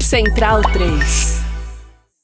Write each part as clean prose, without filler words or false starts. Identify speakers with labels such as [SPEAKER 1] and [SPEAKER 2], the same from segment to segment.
[SPEAKER 1] Central 3.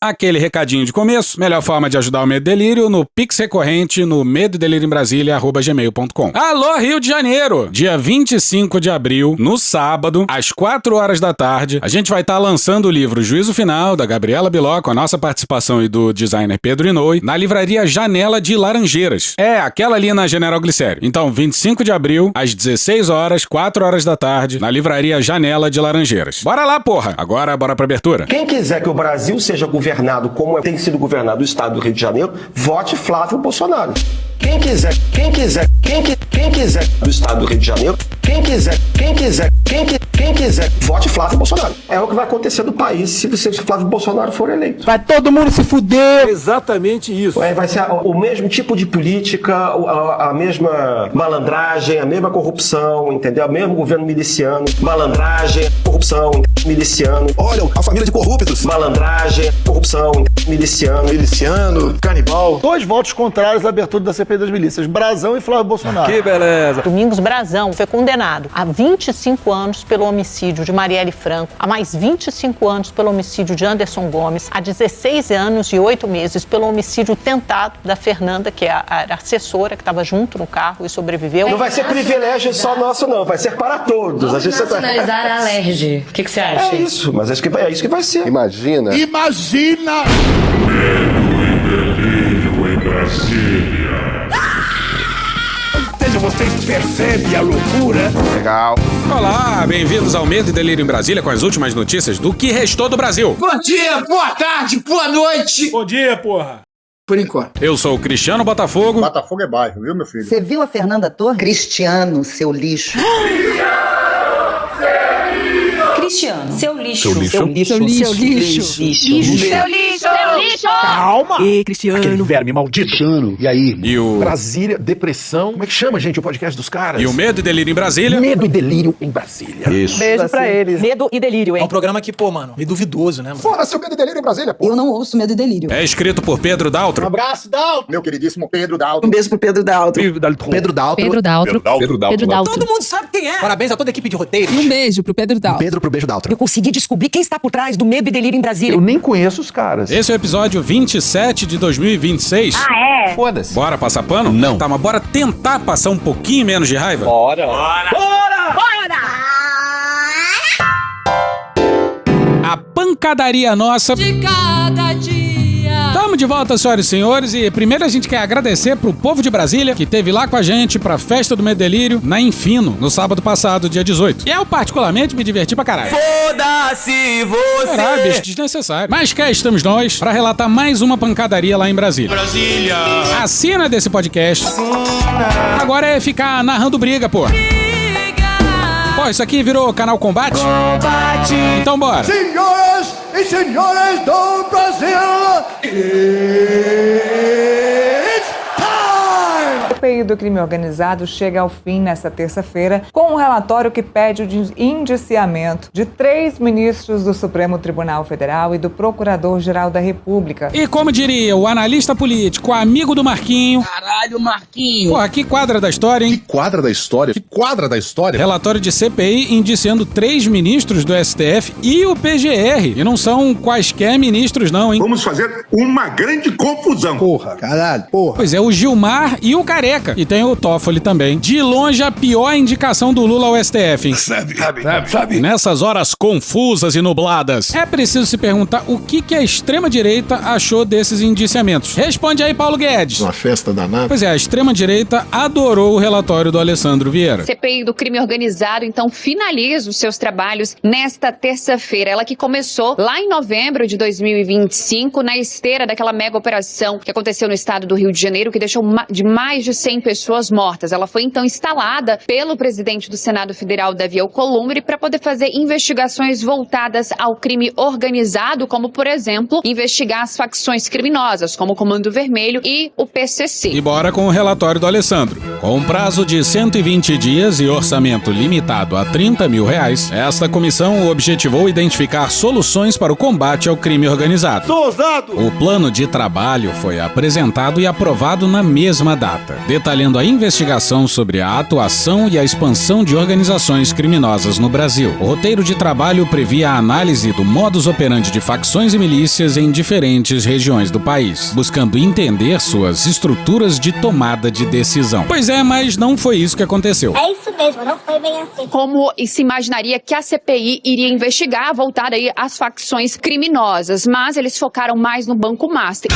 [SPEAKER 2] Aquele recadinho de começo, melhor forma de ajudar o Medo e Delírio no Pix recorrente no medodelirioembrasilha@gmail.com. Alô, Rio de Janeiro! Dia 25 de abril, no sábado, às 4 horas da tarde, a gente vai estar lançando o livro Juízo Final, da Gabriela Biló, com a nossa participação e do designer Pedro Inouye, na livraria Janela de Laranjeiras. É, aquela ali na General Glicério. Então, 25 de abril, às 16 horas, 4 horas da tarde, na livraria Janela de Laranjeiras. Bora lá, porra! Agora, bora pra abertura.
[SPEAKER 3] Quem quiser que o Brasil seja governado como tem sido governado o estado do Rio de Janeiro, vote Flávio Bolsonaro. Quem quiser do estado do Rio de Janeiro, quem quiser, vote Flávio Bolsonaro. É o que vai acontecer no país se Flávio Bolsonaro for eleito.
[SPEAKER 4] Vai todo mundo se fuder. Exatamente isso.
[SPEAKER 3] Vai ser o mesmo tipo de política, a mesma malandragem, a mesma corrupção, entendeu? O mesmo governo miliciano, malandragem, corrupção, miliciano.
[SPEAKER 5] Olha, a família de corruptos.
[SPEAKER 3] Malandragem, corrupção, miliciano,
[SPEAKER 5] canibal.
[SPEAKER 4] 2 votos contrários à abertura da CPI das milícias, Brazão e Flávio Bolsonaro.
[SPEAKER 5] Que beleza.
[SPEAKER 6] Domingos Brazão foi condenado a 25 anos pelo homicídio de Marielle Franco, a mais 25 anos pelo homicídio de Anderson Gomes, a 16 anos e 8 meses pelo homicídio tentado da Fernanda, que é a assessora que estava junto no carro e sobreviveu.
[SPEAKER 3] Não vai ser privilégio só nosso, não. Vai ser para todos.
[SPEAKER 7] Vamos nacionalizar a Alerj. O que você acha?
[SPEAKER 3] É isso, mas é isso que vai ser.
[SPEAKER 5] Imagina.
[SPEAKER 8] Medo e Delírio em Brasília.
[SPEAKER 5] Vocês percebem a loucura? Legal.
[SPEAKER 2] Olá, bem-vindos ao Medo e Delírio em Brasília com as últimas notícias do que restou do Brasil.
[SPEAKER 9] Bom dia, boa tarde, boa noite.
[SPEAKER 4] Bom dia, porra.
[SPEAKER 9] Por enquanto.
[SPEAKER 2] Eu sou o Cristiano Botafogo.
[SPEAKER 5] Botafogo é bairro, viu, meu filho?
[SPEAKER 10] Você viu a Fernanda Torres? Cristiano, seu lixo.
[SPEAKER 7] Cristiano, seu lixo.
[SPEAKER 10] Seu lixo.
[SPEAKER 4] Calma.
[SPEAKER 1] E Cristiano.
[SPEAKER 5] Aquele verme maldito. Cristiano, e aí?
[SPEAKER 2] E o...
[SPEAKER 5] Brasília, depressão. Como é que chama, gente, o podcast dos caras?
[SPEAKER 2] E o Medo e Delírio em Brasília.
[SPEAKER 5] Medo e Delírio em Brasília.
[SPEAKER 2] Isso.
[SPEAKER 10] Beijo pra eles.
[SPEAKER 6] Medo e delírio,
[SPEAKER 9] É
[SPEAKER 6] hein?
[SPEAKER 9] um programa que, mano, meio duvidoso, né, mano?
[SPEAKER 5] Fora seu Medo e Delírio em Brasília, pô.
[SPEAKER 10] Eu não ouço Medo e Delírio.
[SPEAKER 2] É escrito por Pedro Daltro.
[SPEAKER 4] Abraço, Dalton.
[SPEAKER 5] Meu queridíssimo Pedro Daltro.
[SPEAKER 10] Um beijo pro Pedro Daltro.
[SPEAKER 5] Pedro Daltro.
[SPEAKER 11] Pedro Daltro.
[SPEAKER 9] Todo mundo sabe quem é. Parabéns a toda a equipe de roteiro.
[SPEAKER 11] E um beijo pro Pedro Daltro.
[SPEAKER 5] Pedro pro beijo Daltro.
[SPEAKER 10] Eu consegui descobrir quem está por trás do Medo e Delírio em Brasília.
[SPEAKER 5] Eu nem conheço os caras.
[SPEAKER 2] Esse é o episódio 27 de 2026.
[SPEAKER 7] Ah, é?
[SPEAKER 5] Foda-se.
[SPEAKER 2] Bora passar pano?
[SPEAKER 5] Não.
[SPEAKER 2] Tá, mas bora tentar passar um pouquinho menos de raiva?
[SPEAKER 5] Bora.
[SPEAKER 2] A pancadaria nossa.
[SPEAKER 1] De cada dia.
[SPEAKER 2] Tamo de volta, senhoras e senhores, e primeiro a gente quer agradecer pro povo de Brasília, que esteve lá com a gente pra festa do Medo e Delírio, na Infino, no sábado passado, dia 18. E eu, particularmente, me diverti pra caralho.
[SPEAKER 9] Foda-se você.
[SPEAKER 2] Caralho, bicho, desnecessário. Mas cá estamos nós pra relatar mais uma pancadaria lá em Brasília. A cena desse podcast agora é ficar narrando briga, pô. Pô, isso aqui virou canal Combate? Então bora.
[SPEAKER 4] Senhoras e senhores do Brasil, it's time!
[SPEAKER 12] O CPI do crime organizado chega ao fim nesta terça-feira com um relatório que pede o indiciamento de 3 ministros do Supremo Tribunal Federal e do Procurador-Geral da República.
[SPEAKER 2] E como diria o analista político, amigo do Marquinho...
[SPEAKER 9] Caralho, Marquinho.
[SPEAKER 2] Porra, que quadra da história, hein?
[SPEAKER 5] Quadra da história? Que quadra da história?
[SPEAKER 2] Relatório de CPI indiciando 3 ministros do STF e o PGR. E não são quaisquer ministros não, hein?
[SPEAKER 8] Vamos fazer uma grande confusão.
[SPEAKER 5] Porra, caralho, porra.
[SPEAKER 2] Pois é, o Gilmar e o Careca. E tem o Toffoli também. De longe, a pior indicação do Lula ao STF, hein?
[SPEAKER 5] Sabe?
[SPEAKER 2] Nessas horas confusas e nubladas, é preciso se perguntar o que a extrema-direita achou desses indiciamentos. Responde aí, Paulo Guedes.
[SPEAKER 5] Uma festa danada.
[SPEAKER 2] Pois é, a extrema-direita adorou o relatório do Alessandro Vieira.
[SPEAKER 7] CPI do crime organizado, então, finaliza os seus trabalhos nesta terça-feira. Ela que começou lá em novembro de 2025, na esteira daquela mega operação que aconteceu no estado do Rio de Janeiro, que deixou mais de 100 pessoas mortas. Ela foi, então, instalada pelo presidente do Senado Federal, Davi Alcolumbre, para poder fazer investigações voltadas ao crime organizado, como, por exemplo, investigar as facções criminosas, como o Comando Vermelho e o PCC.
[SPEAKER 2] E bora com o relatório do Alessandro. Com um prazo de 120 dias e orçamento limitado a R$30 mil, esta comissão objetivou identificar soluções para o combate ao crime organizado.
[SPEAKER 4] Sou ousado!
[SPEAKER 2] O plano de trabalho foi apresentado e aprovado na mesma data. detalhando a investigação sobre a atuação e a expansão de organizações criminosas no Brasil. O roteiro de trabalho previa a análise do modus operandi de facções e milícias em diferentes regiões do país, buscando entender suas estruturas de tomada de decisão. Pois é, mas não foi isso que aconteceu.
[SPEAKER 13] É isso mesmo, não foi bem assim.
[SPEAKER 7] Como se imaginaria que a CPI iria investigar, voltada aí às facções criminosas, mas eles focaram mais no Banco Master.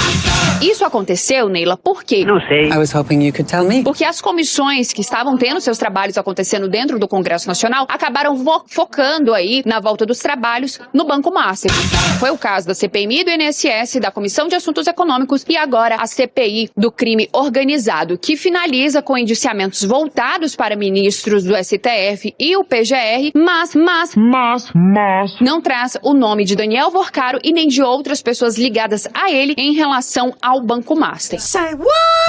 [SPEAKER 7] Isso aconteceu, Neila, por quê?
[SPEAKER 10] Não sei. I was hoping you could tell me.
[SPEAKER 7] Porque as comissões que estavam tendo seus trabalhos acontecendo dentro do Congresso Nacional acabaram focando aí na volta dos trabalhos no Banco Master. Foi o caso da CPMI do INSS, da Comissão de Assuntos Econômicos e agora a CPI do crime organizado, que finaliza com indiciamentos voltados para ministros do STF e o PGR, mas não traz o nome de Daniel Vorcaro e nem de outras pessoas ligadas a ele em relação ao Banco Master.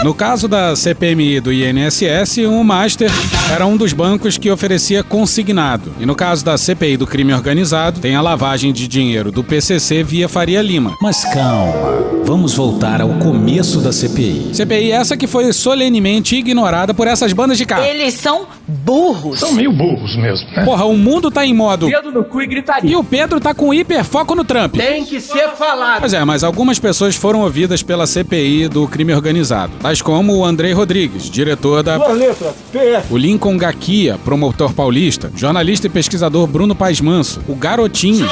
[SPEAKER 2] No caso da CPMI do INSS, o Master era um dos bancos que oferecia consignado. E no caso da CPI do crime organizado, tem a lavagem de dinheiro do PCC via Faria Lima. Mas calma, vamos voltar ao começo da CPI. CPI essa que foi solenemente ignorada por essas bandas de carro.
[SPEAKER 10] Eles são burros.
[SPEAKER 8] São meio burros mesmo, né?
[SPEAKER 2] Porra, o mundo tá em modo...
[SPEAKER 9] Dedo no cu e gritaria.
[SPEAKER 2] E o Pedro tá com hiperfoco no Trump.
[SPEAKER 9] Tem que ser falado.
[SPEAKER 2] Pois é, mas algumas pessoas foram ouvidas pela CPI do crime organizado, tais como o Andrei Rodrigues, diretor da... O Lincoln Gaquia, promotor paulista, jornalista e pesquisador Bruno Paes Manso, o Garotinho...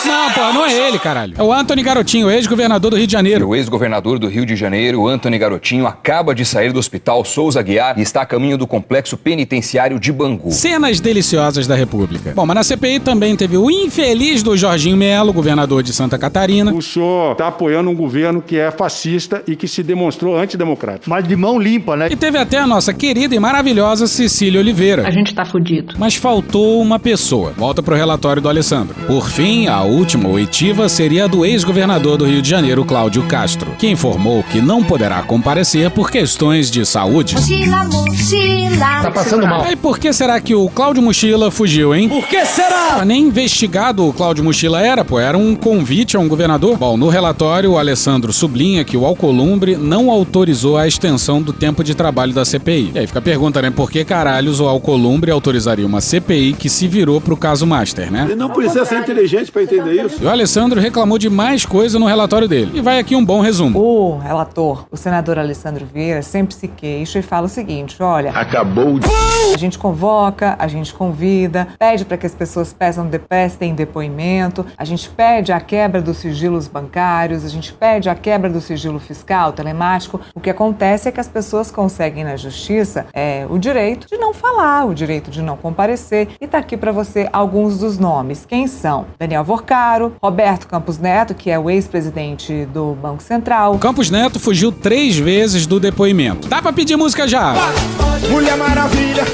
[SPEAKER 2] Não, pô, não é ele, caralho. É o Antony Garotinho, ex-governador do Rio de Janeiro.
[SPEAKER 14] O ex-governador do Rio de Janeiro, Antony Garotinho, acaba de sair do hospital Souza Aguiar e está a caminho do complexo penitenciário de Bangu.
[SPEAKER 2] Cenas deliciosas da República. Bom, mas na CPI também teve o infeliz do Jorginho Melo, governador de Santa Catarina.
[SPEAKER 15] O senhor está apoiando um governo que é fascista e que se demonstrou antidemocrático.
[SPEAKER 4] Mas de mão limpa, né?
[SPEAKER 2] E teve até a nossa querida e maravilhosa Cecília Oliveira.
[SPEAKER 10] A gente tá fudido.
[SPEAKER 2] Mas faltou uma pessoa. Volta pro relatório do Alessandro. Por fim, a última oitiva seria a do ex-governador do Rio de Janeiro, Cláudio Castro, que informou que não poderá comparecer por questões de saúde.
[SPEAKER 13] Mochila.
[SPEAKER 5] Tá passando mal.
[SPEAKER 2] E por que será que o Cláudio Mochila fugiu, hein?
[SPEAKER 9] Por que será?
[SPEAKER 2] Nem investigado o Cláudio Mochila era um convite a um governador. Bom, no relatório, o Alessandro sublinha que o Alcolumbre não autorizou a extensão do tempo de trabalho da CPI. E aí fica a pergunta, né? Por que caralhos o Alcolumbre autorizaria uma CPI que se virou pro caso Master, né?
[SPEAKER 15] Ele não precisa ser inteligente para entender isso.
[SPEAKER 2] E o Alessandro reclamou de mais coisa no relatório dele. E vai aqui um bom resumo.
[SPEAKER 12] O relator, o senador Alessandro Vieira, sempre se queixa e fala o seguinte, olha...
[SPEAKER 5] Acabou de...
[SPEAKER 12] A gente convoca, a gente convida, pede para que as pessoas prestem depoimento, a gente pede a quebra dos sigilos bancários, a gente pede a quebra do sigilo fiscal, telemático. O que acontece é que as pessoas conseguem na justiça o direito de não falar, o direito de não comparecer. E tá aqui para você alguns dos nomes. Quem são? Daniel Vorcaro, Roberto Campos Neto, que é o ex-presidente do Banco Central.
[SPEAKER 2] O Campos Neto fugiu 3 vezes do depoimento. Dá pra pedir música já?
[SPEAKER 9] Mulher Maravilha.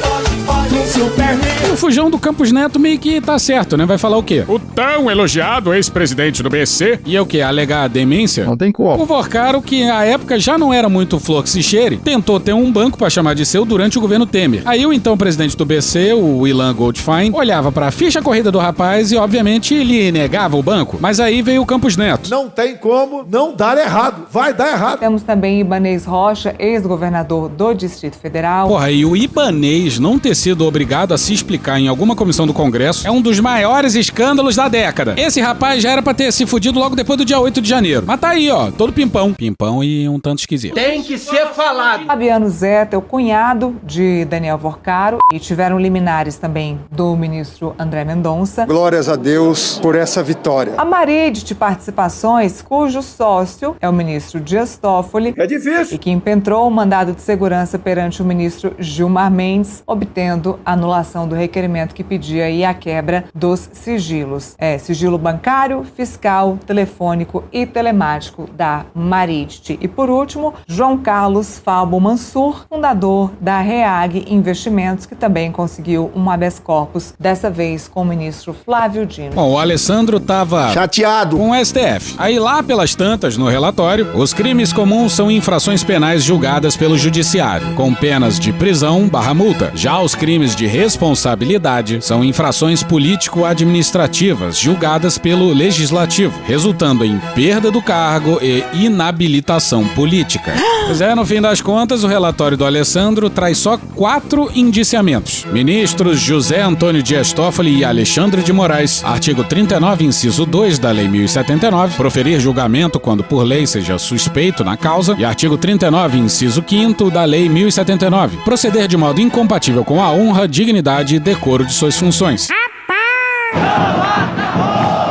[SPEAKER 2] O fujão do Campos Neto meio que tá certo, né? Vai falar o quê? O tão elogiado ex-presidente do BC ia o quê? Alegar demência?
[SPEAKER 5] Não tem como.
[SPEAKER 2] O Vorcaro, que à época já não era muito fluxicheire, tentou ter um banco pra chamar de seu durante o governo Temer. Aí o então presidente do BC, o Ilan Goldfein, olhava pra ficha corrida do rapaz e obviamente ele negava o banco. Mas aí veio o Campos Neto.
[SPEAKER 15] Não tem como não dar errado. Vai dar errado.
[SPEAKER 12] Temos também Ibanez Rocha, ex-governador do Distrito Federal.
[SPEAKER 2] Porra, e o Ibanez não ter sido obrigado a se explicar em alguma comissão do Congresso é um dos maiores escândalos da década. Esse rapaz já era pra ter se fudido logo depois do dia 8 de janeiro. Mas tá aí, ó, todo pimpão. Pimpão e um tanto esquisito.
[SPEAKER 9] Tem que ser falado.
[SPEAKER 12] Fabiano Zeta, o cunhado de Daniel Vorcaro, e tiveram liminares também do ministro André Mendonça.
[SPEAKER 15] Glórias a Deus por essa vitória.
[SPEAKER 12] A marede de participações, cujo sócio é o ministro Dias Toffoli.
[SPEAKER 15] É difícil.
[SPEAKER 12] E que impetrou o mandado de segurança perante o ministro Gilmar Mendes, obtendo a anulação do requerimento que pedia aí a quebra dos sigilos. Sigilo bancário, fiscal, telefônico e telemático da Maride. E por último, João Carlos Falbo Mansur, fundador da REAG Investimentos, que também conseguiu um habeas corpus, dessa vez com o ministro Flávio Dino.
[SPEAKER 2] Bom, o Alessandro tava
[SPEAKER 4] chateado
[SPEAKER 2] com o STF. Aí lá pelas tantas, no relatório, os crimes comuns são infrações penais julgadas pelo judiciário, com penas de prisão/multa. Já os crimes crimes de responsabilidade são infrações político-administrativas julgadas pelo Legislativo, resultando em perda do cargo e inabilitação política. Pois é, no fim das contas, o relatório do Alessandro traz só 4 indiciamentos. Ministros José Antônio Dias Toffoli e Alexandre de Moraes, artigo 39, inciso 2 da Lei 1079, proferir julgamento quando por lei seja suspeito na causa, e artigo 39, inciso 5º da Lei 1079, proceder de modo incompatível com a honra, dignidade e decoro de suas funções.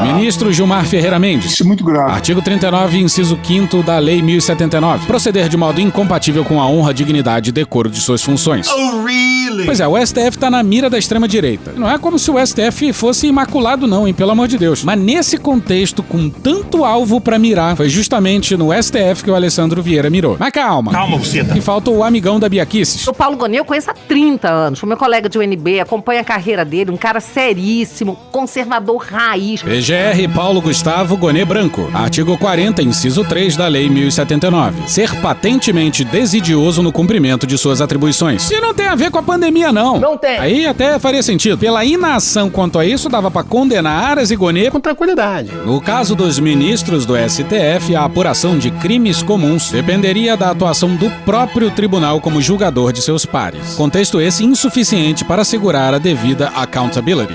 [SPEAKER 2] Ministro Gilmar Ferreira Mendes.
[SPEAKER 5] Isso é muito grave.
[SPEAKER 2] Artigo 39, inciso 5º da Lei 1079. Proceder de modo incompatível com a honra, dignidade e decoro de suas funções.
[SPEAKER 5] Oh, really?
[SPEAKER 2] Pois é, o STF tá na mira da extrema-direita. Não é como se o STF fosse imaculado não, hein, pelo amor de Deus. Mas nesse contexto, com tanto alvo pra mirar, foi justamente no STF que o Alessandro Vieira mirou. Mas calma.
[SPEAKER 5] Calma, você tá.
[SPEAKER 2] Que falta o amigão da Bia Kicis.
[SPEAKER 16] O Paulo Gonet eu conheço há 30 anos. Foi meu colega de UNB, acompanha a carreira dele, um cara seríssimo, conservador raiz.
[SPEAKER 2] PGR Paulo Gustavo Gonet Branco. Artigo 40, inciso 3 da Lei 1079. Ser patentemente desidioso no cumprimento de suas atribuições. E não tem a ver com a pandemia, não.
[SPEAKER 9] Não tem.
[SPEAKER 2] Aí até faria sentido. Pela inação quanto a isso, dava pra condenar Aras e Gonet
[SPEAKER 9] Com tranquilidade.
[SPEAKER 2] No caso dos ministros do STF, a apuração de crimes comuns dependeria da atuação do próprio tribunal como julgador de seus pares. Contexto esse insuficiente para assegurar a devida accountability.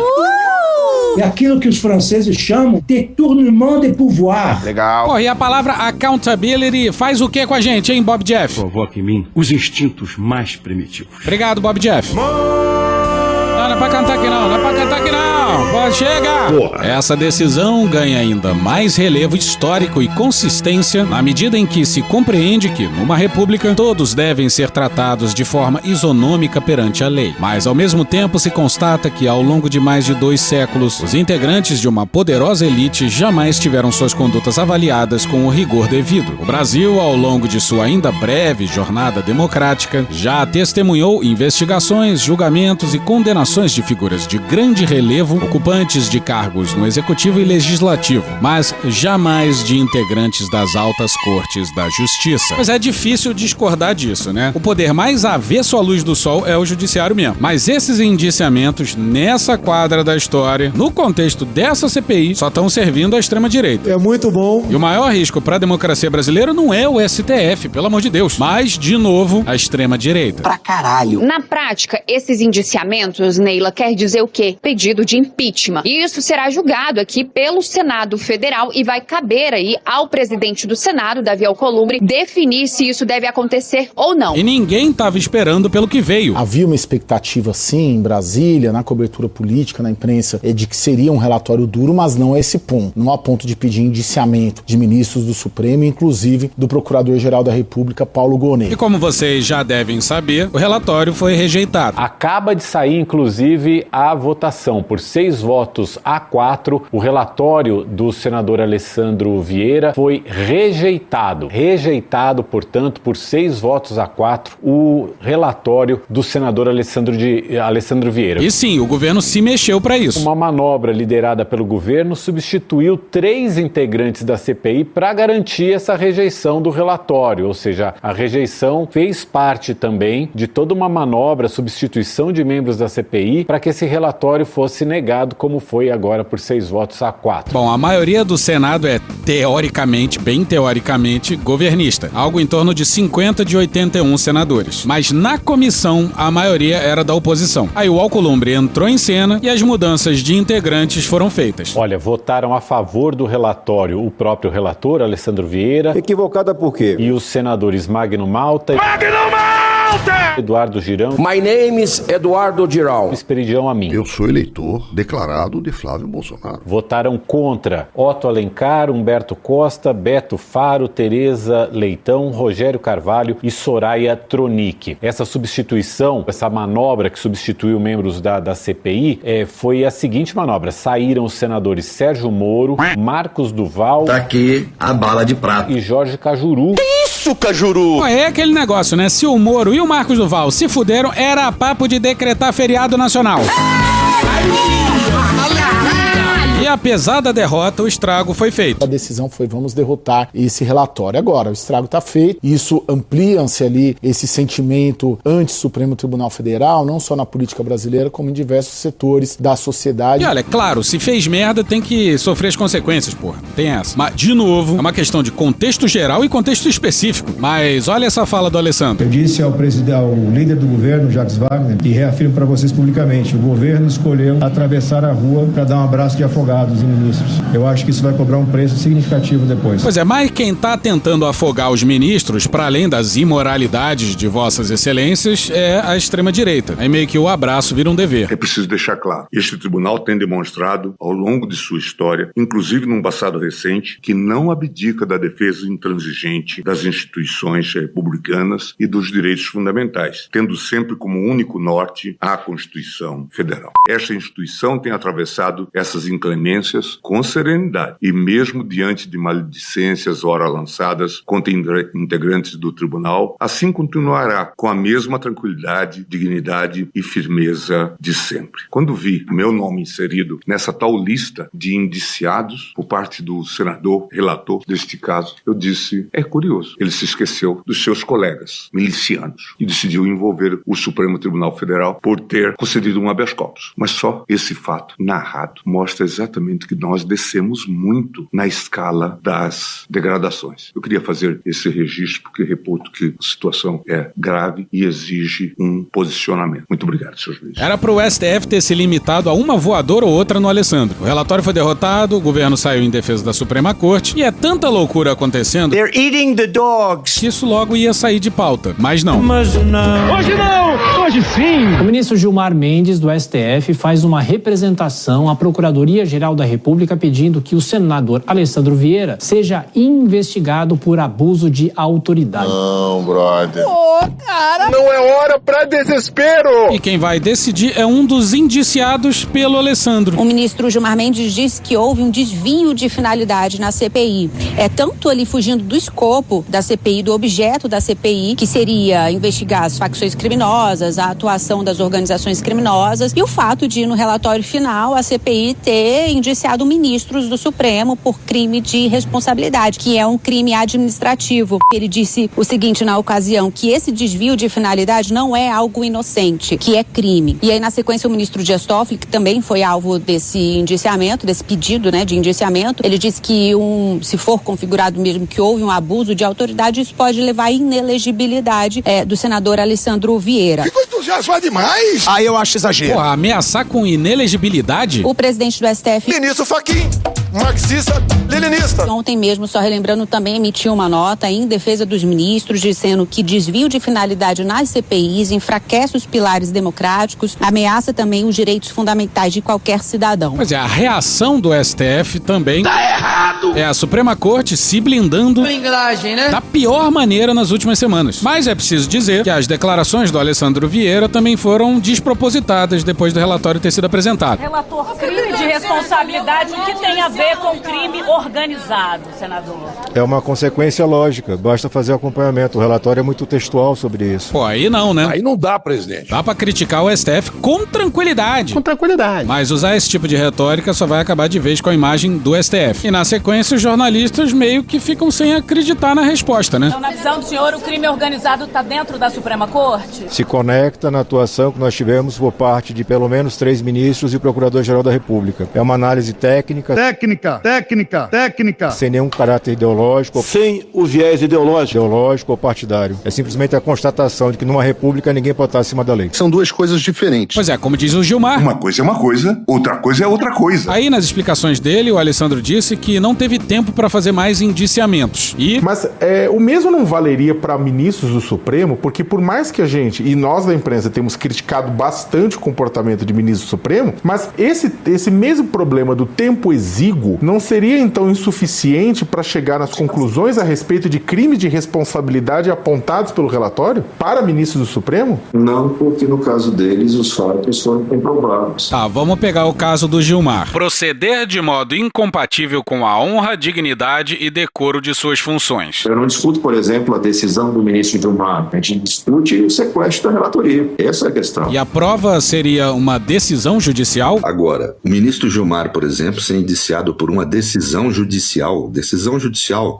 [SPEAKER 17] É aquilo que os franceses chamam de détournement de pouvoir.
[SPEAKER 9] Legal.
[SPEAKER 2] Oh, e a palavra accountability faz o que com a gente, hein, Bob Jeff?
[SPEAKER 8] Provoca em mim os instintos mais primitivos.
[SPEAKER 2] Obrigado, Bob Jeff. Não é pra cantar aqui não, não é pra cantar aqui não. Pode chegar.
[SPEAKER 5] Porra.
[SPEAKER 2] Essa decisão ganha ainda mais relevo histórico e consistência na medida em que se compreende que, numa república, todos devem ser tratados de forma isonômica perante a lei. Mas, ao mesmo tempo, se constata que, ao longo de mais de 2 séculos, os integrantes de uma poderosa elite jamais tiveram suas condutas avaliadas com o rigor devido. O Brasil, ao longo de sua ainda breve jornada democrática, já testemunhou investigações, julgamentos e condenações de figuras de grande relevo, ocupantes de cargos no Executivo e Legislativo, mas jamais de integrantes das altas cortes da Justiça. Mas é difícil discordar disso, né? O poder mais avesso à luz do sol é o judiciário mesmo. Mas esses indiciamentos, nessa quadra da história, no contexto dessa CPI, só estão servindo à extrema-direita.
[SPEAKER 17] É muito bom.
[SPEAKER 2] E o maior risco para a democracia brasileira não é o STF, pelo amor de Deus, mas, de novo, a extrema-direita.
[SPEAKER 17] Pra caralho.
[SPEAKER 7] Na prática, esses indiciamentos, Neila, quer dizer o quê? Pedido de impeachment. E isso será julgado aqui pelo Senado Federal e vai caber aí ao presidente do Senado, Davi Alcolumbre, definir se isso deve acontecer ou não.
[SPEAKER 2] E ninguém estava esperando pelo que veio.
[SPEAKER 18] Havia uma expectativa, sim, em Brasília, na cobertura política, na imprensa, de que seria um relatório duro, mas não a esse ponto. Não a ponto de pedir indiciamento de ministros do Supremo, inclusive do Procurador-Geral da República, Paulo Gonet.
[SPEAKER 2] E como vocês já devem saber, o relatório foi rejeitado.
[SPEAKER 19] Acaba de sair, inclusive, a votação por 6 votos a 4. O relatório do senador Alessandro Vieira foi rejeitado. Rejeitado, portanto, por 6 votos a 4, o relatório do senador Alessandro Vieira.
[SPEAKER 2] E sim, o governo se mexeu para isso.
[SPEAKER 19] Uma manobra liderada pelo governo substituiu 3 integrantes da CPI para garantir essa rejeição do relatório, ou seja, a rejeição fez parte também de toda uma manobra, substituição de membros da CPI para que esse relatório fosse negado, como foi agora por 6 votos a 4.
[SPEAKER 2] Bom, a maioria do Senado é teoricamente, bem teoricamente, governista, algo em torno de 50 de 81 senadores. Mas na comissão, a maioria era da oposição. Aí o Alcolumbre entrou em cena e as mudanças de integrantes foram feitas.
[SPEAKER 19] Olha, votaram a favor do relatório o próprio relator, Alessandro Vieira.
[SPEAKER 20] Equivocada por quê?
[SPEAKER 19] E os senadores Magno Malta Eduardo Girão.
[SPEAKER 20] My name is Eduardo Girão.
[SPEAKER 19] Esperidião Amin.
[SPEAKER 5] Eu sou eleitor declarado de Flávio Bolsonaro.
[SPEAKER 19] Votaram contra Otto Alencar, Humberto Costa, Beto Faro, Tereza Leitão, Rogério Carvalho e Soraya Tronic. Essa substituição, essa manobra que substituiu membros da CPI, foi a seguinte manobra. Saíram os senadores Sérgio Moro, Marcos Duval.
[SPEAKER 20] Tá aqui a bala de prata.
[SPEAKER 19] E Jorge Cajuru.
[SPEAKER 20] Isso, Cajuru!
[SPEAKER 2] É aquele negócio, né? Se o Moro e o Marcos Duval se fuderam, era papo de decretar feriado nacional. E a apesar da derrota, o estrago foi feito.
[SPEAKER 18] A decisão foi: vamos derrotar esse relatório. Agora, o estrago está feito, isso amplia-se ali esse sentimento anti-Supremo Tribunal Federal, não só na política brasileira, como em diversos setores da sociedade.
[SPEAKER 2] E olha, claro, se fez merda tem que sofrer as consequências, porra, tem essa. Mas, de novo, é uma questão de contexto geral e contexto específico. Mas olha essa fala do Alessandro.
[SPEAKER 21] Eu disse ao líder do governo, Jacques Wagner, e reafirmo para vocês publicamente: o governo escolheu atravessar a rua para dar um abraço de afogados em ministros. Eu acho que isso vai cobrar um preço significativo depois.
[SPEAKER 2] Pois é, mas quem tá tentando afogar os ministros, para além das imoralidades de vossas excelências, é a extrema-direita. Aí meio que o abraço vira um dever.
[SPEAKER 5] É preciso deixar claro: este tribunal tem demonstrado, ao longo de sua história, inclusive num passado recente, que não abdica da defesa intransigente das instituições republicanas e dos direitos fundamentais, tendo sempre como único norte a Constituição Federal. Esta instituição tem atravessado essas inclemências com serenidade e, mesmo diante de maledicências ora lançadas contra integrantes do tribunal, assim continuará com a mesma tranquilidade, dignidade e firmeza de sempre. Quando vi meu nome inserido nessa tal lista de indiciados por parte do senador relator deste caso, eu disse: é curioso, ele se esqueceu dos seus colegas milicianos e decidiu envolver o Supremo Tribunal Federal por ter concedido um habeas corpus. Mas só esse fato narrado mostra exatamente que nós descemos muito na escala das degradações. Eu queria fazer esse registro porque reputo que a situação é grave e exige um posicionamento. Muito obrigado, senhor juiz.
[SPEAKER 2] Era pro STF ter se limitado a uma voadora ou outra no Alessandro. O relatório foi derrotado, o governo saiu em defesa da Suprema Corte e é tanta loucura acontecendo que isso logo ia sair de pauta. Mas não.
[SPEAKER 9] Hoje não! Hoje sim! O ministro Gilmar Mendes, do STF, faz uma representação à Procuradoria-Geral da República pedindo que o senador Alessandro Vieira seja investigado por abuso de autoridade.
[SPEAKER 5] Não, brother.
[SPEAKER 9] Cara! Não é hora pra desespero!
[SPEAKER 2] E quem vai decidir é um dos indiciados pelo Alessandro.
[SPEAKER 22] O ministro Gilmar Mendes disse que houve um desvio de finalidade na CPI. É tanto ali fugindo do escopo da CPI, do objeto da CPI, que seria investigar as facções criminosas, a atuação das organizações criminosas, e o fato de, no relatório final, a CPI ter indiciado ministros do Supremo por crime de responsabilidade, que é um crime administrativo. Ele disse o seguinte na ocasião, que esse desvio de finalidade não é algo inocente, que é crime. E aí, na sequência, o ministro Dias Toffoli, que também foi alvo desse indiciamento, desse pedido, de indiciamento, ele disse que se for configurado mesmo que houve um abuso de autoridade, isso pode levar à inelegibilidade do senador Alessandro Vieira.
[SPEAKER 9] Ficou entusiasmado demais!
[SPEAKER 20] Aí eu acho exagero.
[SPEAKER 2] Pô, ameaçar com inelegibilidade?
[SPEAKER 22] O presidente do STF...
[SPEAKER 9] Ministro Fachin, marxista-leninista.
[SPEAKER 22] Ontem mesmo, só relembrando, também emitiu uma nota em defesa dos ministros, dizendo que desvio de finalidade nas CPIs enfraquece os pilares democráticos, ameaça também os direitos fundamentais de qualquer cidadão.
[SPEAKER 2] Pois é, a reação do STF também
[SPEAKER 9] Tá errado!
[SPEAKER 2] é a Suprema Corte se blindando da pior maneira nas últimas semanas. Mas é preciso dizer que as declarações do Alessandro Vieira também foram despropositadas depois do relatório ter sido apresentado.
[SPEAKER 23] Relator, crime de responsabilidade, o que tem a ver com crime organizado, senador?
[SPEAKER 21] É uma consequência lógica, basta fazer acompanhamento. O relatório é muito textual sobre isso.
[SPEAKER 2] Pô, aí não, né?
[SPEAKER 20] Aí não dá, presidente.
[SPEAKER 2] Dá pra criticar o STF com tranquilidade.
[SPEAKER 4] Com tranquilidade.
[SPEAKER 2] Mas usar esse tipo de retórica só vai acabar de vez com a imagem do STF. E na sequência, os jornalistas meio que ficam sem acreditar na resposta, né?
[SPEAKER 23] Então, na visão do senhor, o crime organizado está dentro da Suprema Corte?
[SPEAKER 21] Se conecta na atuação que nós tivemos por parte de pelo menos 3 ministros e o Procurador-Geral da República. É uma análise técnica. Técnica. Sem nenhum caráter ideológico.
[SPEAKER 20] Sem o viés
[SPEAKER 21] Ideológico ou partidário. É simplesmente a constatação de que numa república ninguém pode estar acima da lei.
[SPEAKER 5] São duas coisas diferentes.
[SPEAKER 2] Pois é, como diz o Gilmar.
[SPEAKER 5] Uma coisa é uma coisa, outra coisa é outra coisa.
[SPEAKER 2] Aí, nas explicações dele, o Alessandro disse que não teve tempo para fazer mais indiciamentos.
[SPEAKER 24] Mas o mesmo não valeria para ministros do Supremo, porque por mais que a gente, e nós da imprensa, temos criticado bastante o comportamento de ministros do Supremo, mas esse mesmo problema do tempo exíguo não seria então insuficiente para chegar nas conclusões a respeito de crimes de responsabilidade apontados pelo relatório para ministros do Supremo?
[SPEAKER 25] Não, porque no caso deles os fatos foram comprovados.
[SPEAKER 2] Tá, vamos pegar o caso do Gilmar. Proceder de modo incompatível com a honra, dignidade e decoro de suas funções.
[SPEAKER 25] Eu não discuto, por exemplo, a decisão do ministro Gilmar. A gente discute o sequestro da relatoria. Essa é a questão.
[SPEAKER 2] E a prova seria uma decisão judicial?
[SPEAKER 1] Agora, o ministro Gilmar, por exemplo, ser indiciado por uma decisão judicial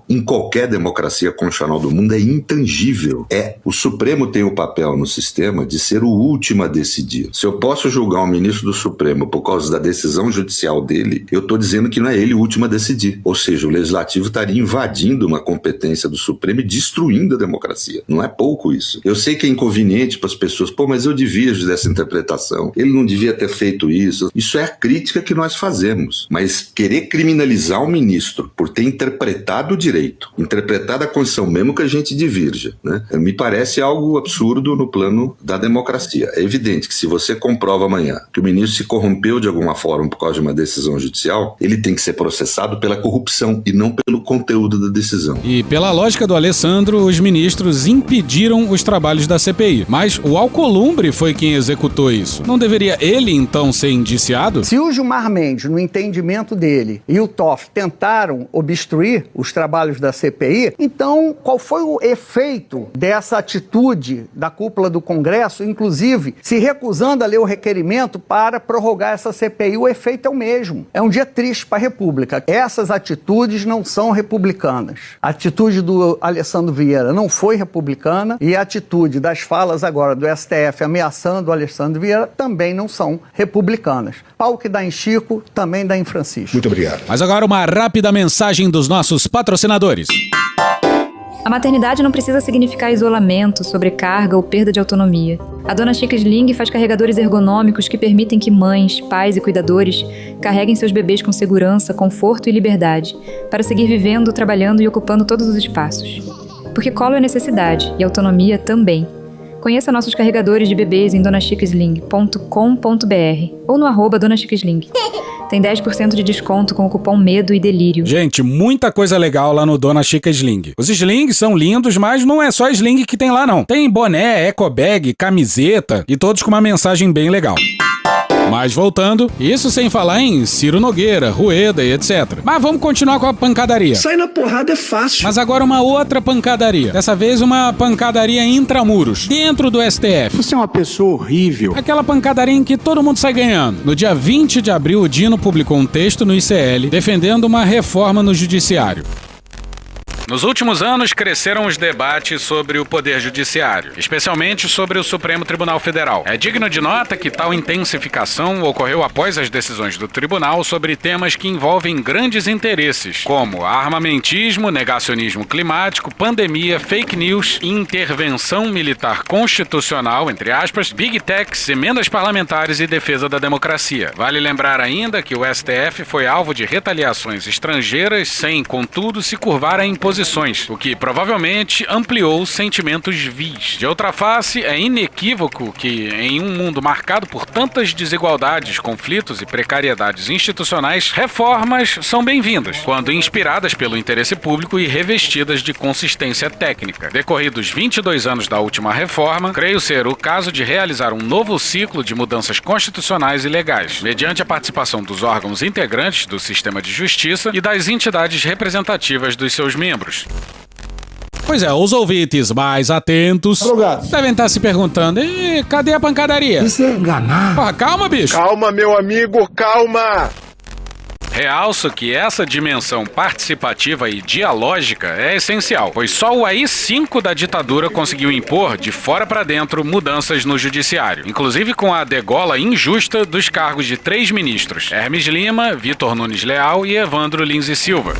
[SPEAKER 1] em qualquer democracia constitucional do mundo é intangível. O Supremo tem o papel no sistema de ser o último a decidir. Se eu posso julgar um ministro do Supremo por causa da decisão judicial dele, eu estou dizendo que não é ele o último a decidir. Ou seja, o Legislativo estaria invadindo uma competência do Supremo e destruindo a democracia. Não é pouco isso. Eu sei que é inconveniente para as pessoas, mas eu divirjo dessa interpretação. Ele não devia ter feito isso. Isso é a crítica que nós fazemos. Mas querer criminalizar um ministro por ter interpretado o direito, interpretado a Constituição, mesmo que a gente divirja, né? Me parece algo absurdo no plano da democracia. É evidente que se você comprova amanhã que o ministro se corrompeu de alguma forma por causa de uma decisão judicial, ele tem que ser processado pela corrupção e não pelo conteúdo da decisão.
[SPEAKER 2] E pela lógica do Alessandro, os ministros impediram os trabalhos da CPI. Mas o Alcolumbre foi quem executou isso. Não deveria ele, então, ser indiciado?
[SPEAKER 3] Se o Gilmar Mendes, no entendimento dele, e o Toffoli tentaram obstruir os trabalhos da CPI, então qual foi o efeito dessa atitude da cúpula do Congresso, inclusive se recusando a ler o requerimento para prorrogar essa CPI? O efeito é o mesmo. É um dia triste para a República. Essas atitudes não são republicanas. A atitude do Alessandro Vieira não foi republicana e a atitude das falas agora do STF ameaçando o Alessandro Vieira também não são republicanas. Pau que dá em Chico, também dá em Francisco.
[SPEAKER 1] Muito obrigado.
[SPEAKER 2] Mas agora uma rápida mensagem dos nossos patrocinadores.
[SPEAKER 6] A maternidade não precisa significar isolamento, sobrecarga ou perda de autonomia. A Dona Chica Sling faz carregadores ergonômicos que permitem que mães, pais e cuidadores carreguem seus bebês com segurança, conforto e liberdade, para seguir vivendo, trabalhando e ocupando todos os espaços. Porque colo é necessidade e autonomia também. Conheça nossos carregadores de bebês em donachicasling.com.br ou no @Dona Chica Sling. Tem 10% de desconto com o cupom MEDO e DELÍRIO.
[SPEAKER 2] Gente, muita coisa legal lá no Dona Chica Sling. Os slings são lindos, mas não é só sling que tem lá não. Tem boné, ecobag, camiseta e todos com uma mensagem bem legal. Mas voltando, isso sem falar em Ciro Nogueira, Rueda e etc. Mas vamos continuar com a pancadaria.
[SPEAKER 20] Sair na porrada é fácil.
[SPEAKER 2] Mas agora uma outra pancadaria. Dessa vez uma pancadaria intramuros, dentro do STF.
[SPEAKER 24] Você é uma pessoa horrível.
[SPEAKER 2] Aquela pancadaria em que todo mundo sai ganhando. No dia 20 de abril, o Dino publicou um texto no ICL defendendo uma reforma no judiciário. Nos últimos anos, cresceram os debates sobre o Poder Judiciário, especialmente sobre o Supremo Tribunal Federal. É digno de nota que tal intensificação ocorreu após as decisões do tribunal sobre temas que envolvem grandes interesses, como armamentismo, negacionismo climático, pandemia, fake news, intervenção militar constitucional, entre aspas, big techs, emendas parlamentares e defesa da democracia. Vale lembrar ainda que o STF foi alvo de retaliações estrangeiras sem, contudo, se curvar a imposições, o que provavelmente ampliou sentimentos vis. De outra face, é inequívoco que, em um mundo marcado por tantas desigualdades, conflitos e precariedades institucionais, reformas são bem-vindas, quando inspiradas pelo interesse público e revestidas de consistência técnica. Decorridos 22 anos da última reforma, creio ser o caso de realizar um novo ciclo de mudanças constitucionais e legais, mediante a participação dos órgãos integrantes do sistema de justiça e das entidades representativas dos seus membros. Pois é, os ouvintes mais atentos devem estar se perguntando: cadê a pancadaria?
[SPEAKER 20] Isso é enganar.
[SPEAKER 2] Porra, calma, bicho.
[SPEAKER 20] Calma, meu amigo, calma.
[SPEAKER 2] Realço que essa dimensão participativa e dialógica é essencial, pois só o AI-5 da ditadura conseguiu impor, de fora para dentro, mudanças no judiciário, inclusive com a degola injusta dos cargos de 3 ministros: Hermes Lima, Vitor Nunes Leal e Evandro Lins e Silva.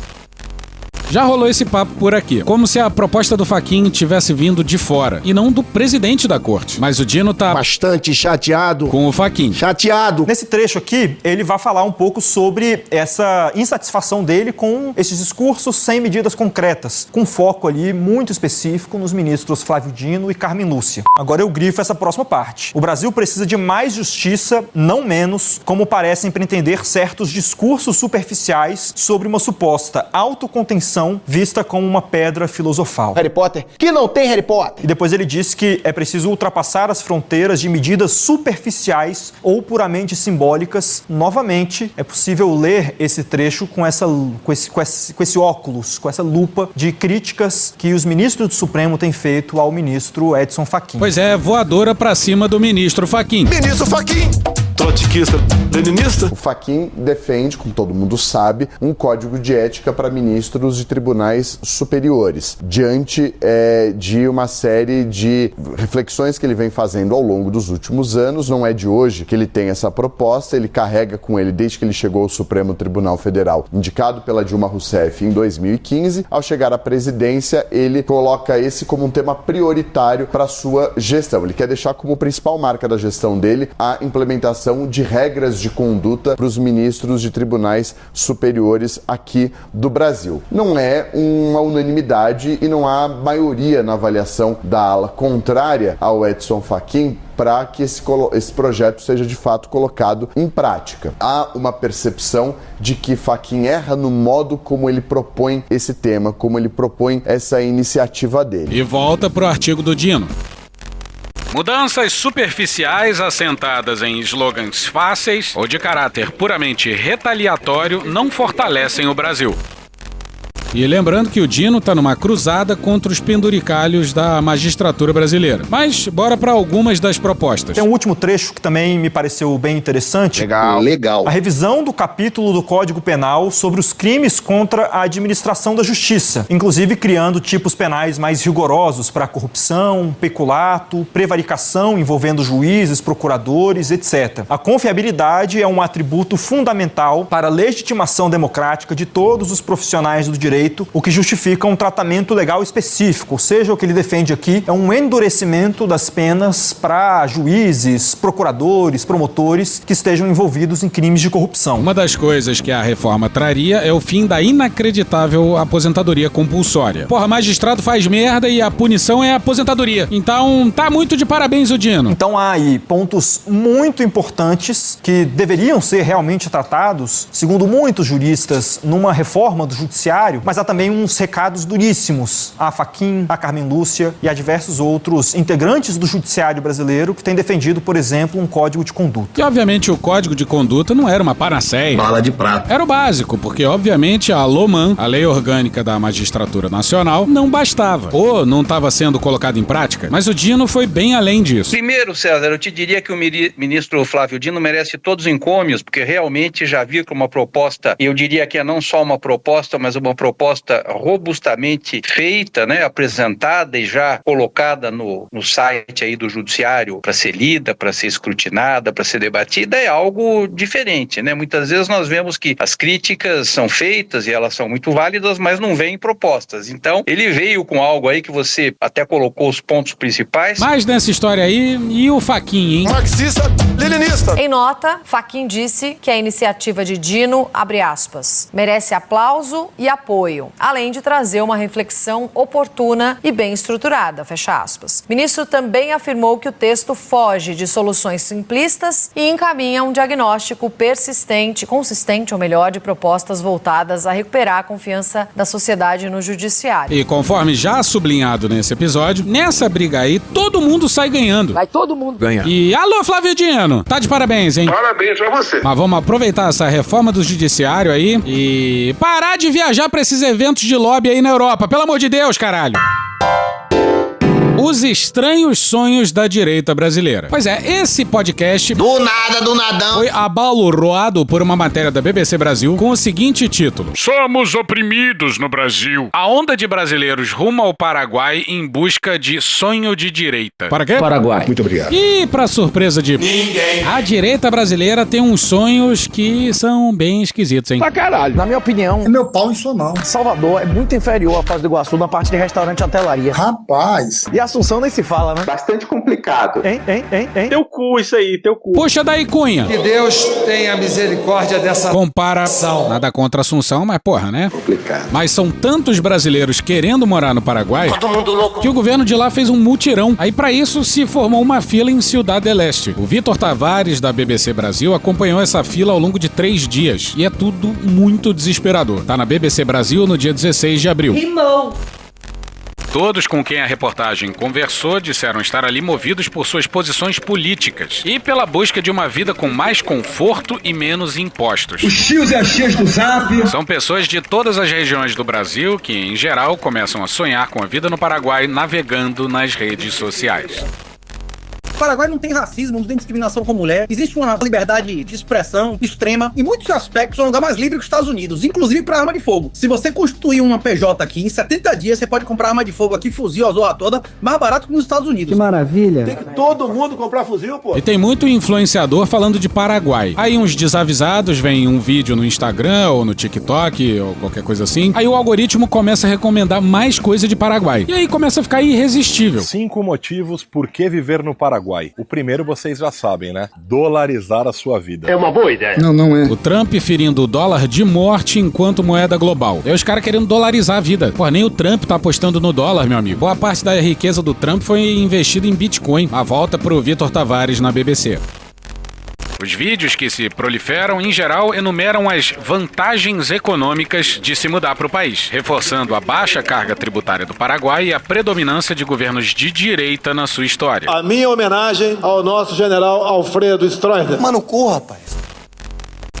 [SPEAKER 2] Já rolou esse papo por aqui, como se a proposta do Fachin tivesse vindo de fora, e não do presidente da corte. Mas o Dino tá
[SPEAKER 20] bastante chateado
[SPEAKER 2] com o Fachin.
[SPEAKER 20] Chateado.
[SPEAKER 11] Nesse trecho aqui, ele vai falar um pouco sobre essa insatisfação dele com esses discursos sem medidas concretas, com foco ali muito específico nos ministros Flávio Dino e Carmen Lúcia. Agora eu grifo essa próxima parte. O Brasil precisa de mais justiça, não menos, como parecem pretender certos discursos superficiais sobre uma suposta autocontenção Constituição vista como uma pedra filosofal.
[SPEAKER 20] Harry Potter, que não tem Harry Potter.
[SPEAKER 11] E depois ele diz que é preciso ultrapassar as fronteiras de medidas superficiais ou puramente simbólicas. Novamente, é possível ler esse trecho com esse óculos, com essa lupa de críticas que os ministros do Supremo têm feito ao ministro Edson Fachin.
[SPEAKER 2] Pois é, voadora pra cima do ministro Fachin.
[SPEAKER 20] Ministro Fachin! Trotskista, leninista.
[SPEAKER 10] O Fachin defende, como todo mundo sabe, um código de ética para ministros de tribunais superiores, diante de uma série de reflexões que ele vem fazendo ao longo dos últimos anos. Não é de hoje que ele tem essa proposta, ele carrega com ele desde que ele chegou ao Supremo Tribunal Federal, indicado pela Dilma Rousseff em 2015. Ao chegar à presidência, ele coloca esse como um tema prioritário para sua gestão. Ele quer deixar como principal marca da gestão dele a implementação de regras de conduta para os ministros de tribunais superiores aqui do Brasil. Não é uma unanimidade e não há maioria na avaliação da ala contrária ao Edson Fachin para que esse projeto seja de fato colocado em prática. Há uma percepção de que Fachin erra no modo como ele propõe esse tema, como ele propõe essa iniciativa dele.
[SPEAKER 2] E volta para o artigo do Dino. Mudanças superficiais assentadas em slogans fáceis ou de caráter puramente retaliatório não fortalecem o Brasil. E lembrando que o Dino tá numa cruzada contra os penduricalhos da magistratura brasileira. Mas bora para algumas das propostas.
[SPEAKER 11] Tem um último trecho que também me pareceu bem interessante.
[SPEAKER 20] Legal.
[SPEAKER 11] A revisão do capítulo do Código Penal sobre os crimes contra a administração da justiça, inclusive criando tipos penais mais rigorosos para corrupção, peculato, prevaricação envolvendo juízes, procuradores, etc. A confiabilidade é um atributo fundamental para a legitimação democrática de todos os profissionais do direito, o que justifica um tratamento legal específico. Ou seja, o que ele defende aqui é um endurecimento das penas para juízes, procuradores, promotores que estejam envolvidos em crimes de corrupção.
[SPEAKER 2] Uma das coisas que a reforma traria é o fim da inacreditável aposentadoria compulsória. Porra, magistrado faz merda e a punição é a aposentadoria. Então, tá muito de parabéns o Dino.
[SPEAKER 11] Então há aí pontos muito importantes que deveriam ser realmente tratados, segundo muitos juristas, numa reforma do judiciário, mas há também uns recados duríssimos a Fachin, a Carmen Lúcia e a diversos outros integrantes do judiciário brasileiro que têm defendido, por exemplo, um código de conduta.
[SPEAKER 2] E, obviamente, o código de conduta não era uma panaceia.
[SPEAKER 20] Bala de prata.
[SPEAKER 2] Era o básico, porque, obviamente, a LOMAN, a Lei Orgânica da Magistratura Nacional, não bastava. Ou não estava sendo colocado em prática. Mas o Dino foi bem além disso.
[SPEAKER 12] Primeiro, César, eu te diria que o ministro Flávio Dino merece todos os encômios, porque realmente já vi que uma proposta, eu diria que é não só uma proposta, mas uma proposta robustamente feita, né, apresentada e já colocada no site aí do judiciário para ser lida, para ser escrutinada, para ser debatida, é algo diferente, né? Muitas vezes nós vemos que as críticas são feitas e elas são muito válidas, mas não vêm propostas. Então, ele veio com algo aí que você até colocou os pontos principais.
[SPEAKER 2] Mas nessa história aí, e o Fachin, hein?
[SPEAKER 20] Marxista, leninista.
[SPEAKER 13] Em nota, Fachin disse que a iniciativa de Dino, abre aspas, merece aplauso e apoio, além de trazer uma reflexão oportuna e bem estruturada, fecha aspas. O ministro também afirmou que o texto foge de soluções simplistas e encaminha um diagnóstico consistente, ou melhor, de propostas voltadas a recuperar a confiança da sociedade no judiciário.
[SPEAKER 2] E conforme já sublinhado nesse episódio, nessa briga aí, todo mundo sai ganhando.
[SPEAKER 13] Vai todo mundo
[SPEAKER 2] ganhar. E alô, Flávio Dino, tá de parabéns, hein?
[SPEAKER 5] Parabéns pra você.
[SPEAKER 2] Mas vamos aproveitar essa reforma do judiciário aí e parar de viajar pra esses eventos de lobby aí na Europa. Pelo amor de Deus, caralho. Os estranhos sonhos da direita brasileira. Pois é, esse podcast...
[SPEAKER 20] Do nada, do nadão.
[SPEAKER 2] Foi abalroado por uma matéria da BBC Brasil com o seguinte título.
[SPEAKER 8] Somos oprimidos no Brasil.
[SPEAKER 2] A onda de brasileiros rumo ao Paraguai em busca de sonho de direita. Para quê?
[SPEAKER 20] Paraguai. Muito obrigado.
[SPEAKER 2] E pra surpresa de ninguém, a direita brasileira tem uns sonhos que são bem esquisitos, hein?
[SPEAKER 20] Pra caralho.
[SPEAKER 14] Na minha opinião,
[SPEAKER 20] é meu pau em sua mão.
[SPEAKER 14] Salvador é muito inferior à Foz do Iguaçu na parte de restaurante e hotelaria.
[SPEAKER 20] Rapaz.
[SPEAKER 14] E
[SPEAKER 7] Assunção nem se fala, né?
[SPEAKER 20] Bastante complicado.
[SPEAKER 7] Hein?
[SPEAKER 14] Teu cu, isso aí, teu cu.
[SPEAKER 2] Puxa daí, Cunha.
[SPEAKER 15] Que Deus tenha misericórdia dessa
[SPEAKER 2] comparação. Nada contra Assunção, mas porra, né?
[SPEAKER 20] Complicado.
[SPEAKER 2] Mas são tantos brasileiros querendo morar no Paraguai que o governo de lá fez um mutirão. Aí pra isso se formou uma fila em Ciudad del Este. O Vitor Tavares, da BBC Brasil, acompanhou essa fila ao longo de 3 dias. E é tudo muito desesperador. Tá na BBC Brasil no dia 16 de abril.
[SPEAKER 15] Rimou.
[SPEAKER 2] Todos com quem a reportagem conversou disseram estar ali movidos por suas posições políticas e pela busca de uma vida com mais conforto e menos impostos.
[SPEAKER 15] Os tios e as tias do Zap.
[SPEAKER 2] São pessoas de todas as regiões do Brasil que, em geral, começam a sonhar com a vida no Paraguai navegando nas redes sociais.
[SPEAKER 16] O Paraguai não tem racismo, não tem discriminação com mulher. Existe uma liberdade de expressão extrema. Em muitos aspectos, é um lugar mais livre que os Estados Unidos, inclusive para arma de fogo. Se você constituir uma PJ aqui, em 70 dias você pode comprar arma de fogo aqui, fuzil, a zorra toda, mais barato que nos Estados Unidos.
[SPEAKER 15] Que maravilha.
[SPEAKER 4] Tem que todo mundo comprar fuzil, pô.
[SPEAKER 2] E tem muito influenciador falando de Paraguai. Aí uns desavisados veem um vídeo no Instagram ou no TikTok ou qualquer coisa assim. Aí o algoritmo começa a recomendar mais coisa de Paraguai. E aí começa a ficar irresistível.
[SPEAKER 17] 5 motivos por que viver no Paraguai. O primeiro vocês já sabem, né? Dolarizar a sua vida.
[SPEAKER 15] É uma boa ideia.
[SPEAKER 2] Não é. O Trump ferindo o dólar de morte enquanto moeda global. É os caras querendo dolarizar a vida. Pô, nem o Trump tá apostando no dólar, meu amigo. Boa parte da riqueza do Trump foi investida em Bitcoin. A volta pro Vitor Tavares na BBC. Os vídeos que se proliferam, em geral, enumeram as vantagens econômicas de se mudar para o país, reforçando a baixa carga tributária do Paraguai e a predominância de governos de direita na sua história.
[SPEAKER 4] A minha homenagem ao nosso general Alfredo Stroessner.
[SPEAKER 15] Mano, corra, rapaz.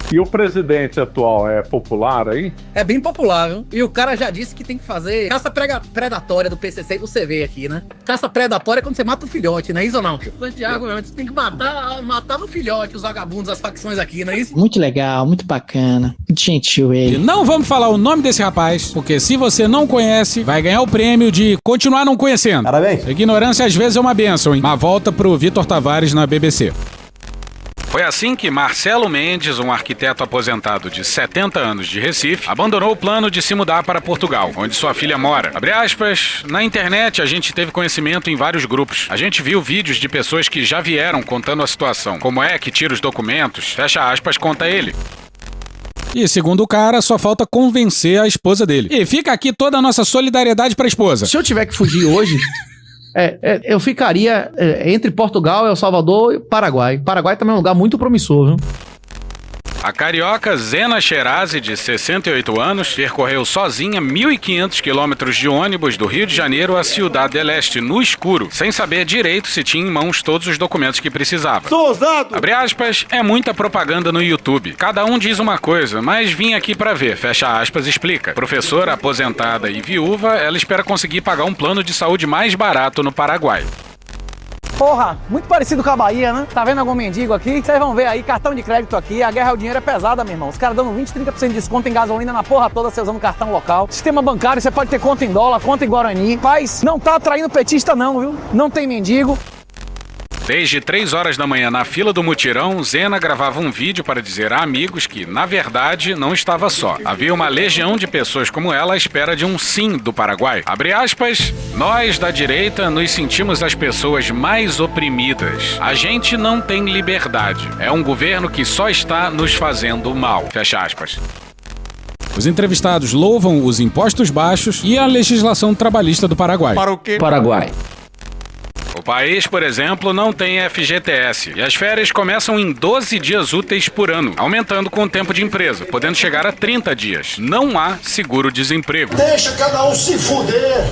[SPEAKER 14] E o presidente atual é popular aí?
[SPEAKER 16] É bem popular, viu? E o cara já disse que tem que fazer caça predatória do PCC e do CV aqui, né? Caça predatória é quando você mata o filhote, não é isso ou não? Santiago, você tem que matar no filhote os vagabundos, as facções aqui, não é isso?
[SPEAKER 15] Muito legal, muito bacana, muito gentil ele.
[SPEAKER 2] E não vamos falar o nome desse rapaz, porque se você não conhece, vai ganhar o prêmio de continuar não conhecendo.
[SPEAKER 4] Parabéns.
[SPEAKER 2] Ignorância às vezes é uma benção, hein? Uma volta pro Vitor Tavares na BBC. Foi assim que Marcelo Mendes, um arquiteto aposentado de 70 anos de Recife, abandonou o plano de se mudar para Portugal, onde sua filha mora. Abre aspas, na internet a gente teve conhecimento em vários grupos. A gente viu vídeos de pessoas que já vieram contando a situação. Como é que tira os documentos? Fecha aspas, conta ele. E segundo o cara, só falta convencer a esposa dele. E fica aqui toda a nossa solidariedade para a esposa.
[SPEAKER 16] Se eu tiver que fugir hoje... eu ficaria entre Portugal, El Salvador e Paraguai. Paraguai também é um lugar muito promissor, viu?
[SPEAKER 2] A carioca Zena Sherazzi, de 68 anos, percorreu sozinha 1.500 quilômetros de ônibus do Rio de Janeiro a Ciudad del Este, no escuro, sem saber direito se tinha em mãos todos os documentos que precisava.
[SPEAKER 4] Sou ousado!
[SPEAKER 2] Abre aspas, é muita propaganda no YouTube. Cada um diz uma coisa, mas vim aqui pra ver, fecha aspas, explica. Professora aposentada e viúva, ela espera conseguir pagar um plano de saúde mais barato no Paraguai.
[SPEAKER 16] Porra, muito parecido com a Bahia, né? Tá vendo algum mendigo aqui? Vocês vão ver aí, cartão de crédito aqui, a guerra ao dinheiro é pesada, meu irmão. Os caras dando 20, 30% de desconto em gasolina na porra toda, você usando cartão local. Sistema bancário, você pode ter conta em dólar, conta em Guarani. Paz, não tá atraindo petista não, viu? Não tem mendigo.
[SPEAKER 2] Desde 3 horas da manhã na fila do mutirão, Zena gravava um vídeo para dizer a amigos que, na verdade, não estava só. Havia uma legião de pessoas como ela à espera de um sim do Paraguai. Abre aspas, nós da direita nos sentimos as pessoas mais oprimidas. A gente não tem liberdade. É um governo que só está nos fazendo mal. Fecha aspas. Os entrevistados louvam os impostos baixos e a legislação trabalhista do Paraguai.
[SPEAKER 16] Para o quê?
[SPEAKER 15] Paraguai.
[SPEAKER 2] O país, por exemplo, não tem FGTS e as férias começam em 12 dias úteis por ano, aumentando com o tempo de empresa, podendo chegar a 30 dias. Não há seguro-desemprego.
[SPEAKER 15] Deixa cada um se fuder.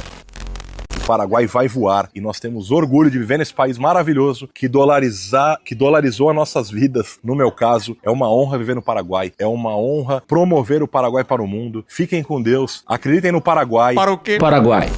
[SPEAKER 17] O Paraguai vai voar e nós temos orgulho de viver nesse país maravilhoso que dolarizou as nossas vidas. No meu caso, é uma honra viver no Paraguai, é uma honra promover o Paraguai para o mundo. Fiquem com Deus, acreditem no Paraguai.
[SPEAKER 16] Para o quê?
[SPEAKER 15] Paraguai.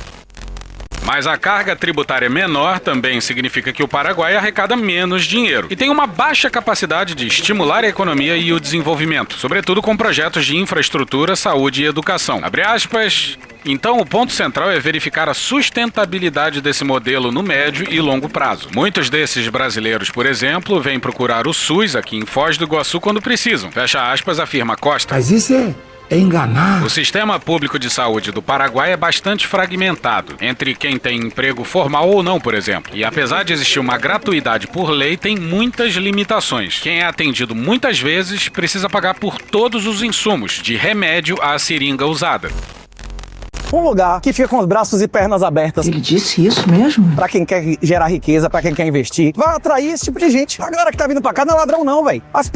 [SPEAKER 2] Mas a carga tributária menor também significa que o Paraguai arrecada menos dinheiro e tem uma baixa capacidade de estimular a economia e o desenvolvimento, sobretudo com projetos de infraestrutura, saúde e educação. Abre aspas. Então, o ponto central é verificar a sustentabilidade desse modelo no médio e longo prazo. Muitos desses brasileiros, por exemplo, vêm procurar o SUS aqui em Foz do Iguaçu quando precisam. Fecha aspas, afirma Costa.
[SPEAKER 15] Mas isso
[SPEAKER 2] é enganar. O sistema público de saúde do Paraguai é bastante fragmentado, entre quem tem emprego formal ou não, por exemplo. E apesar de existir uma gratuidade por lei, tem muitas limitações. Quem é atendido muitas vezes precisa pagar por todos os insumos, de remédio à seringa usada.
[SPEAKER 16] Um lugar que fica com os braços e pernas abertas. Ele disse isso mesmo? Pra quem quer gerar riqueza, pra quem quer investir. Vai atrair esse tipo de gente. A galera que tá vindo pra cá não é ladrão não, velho. As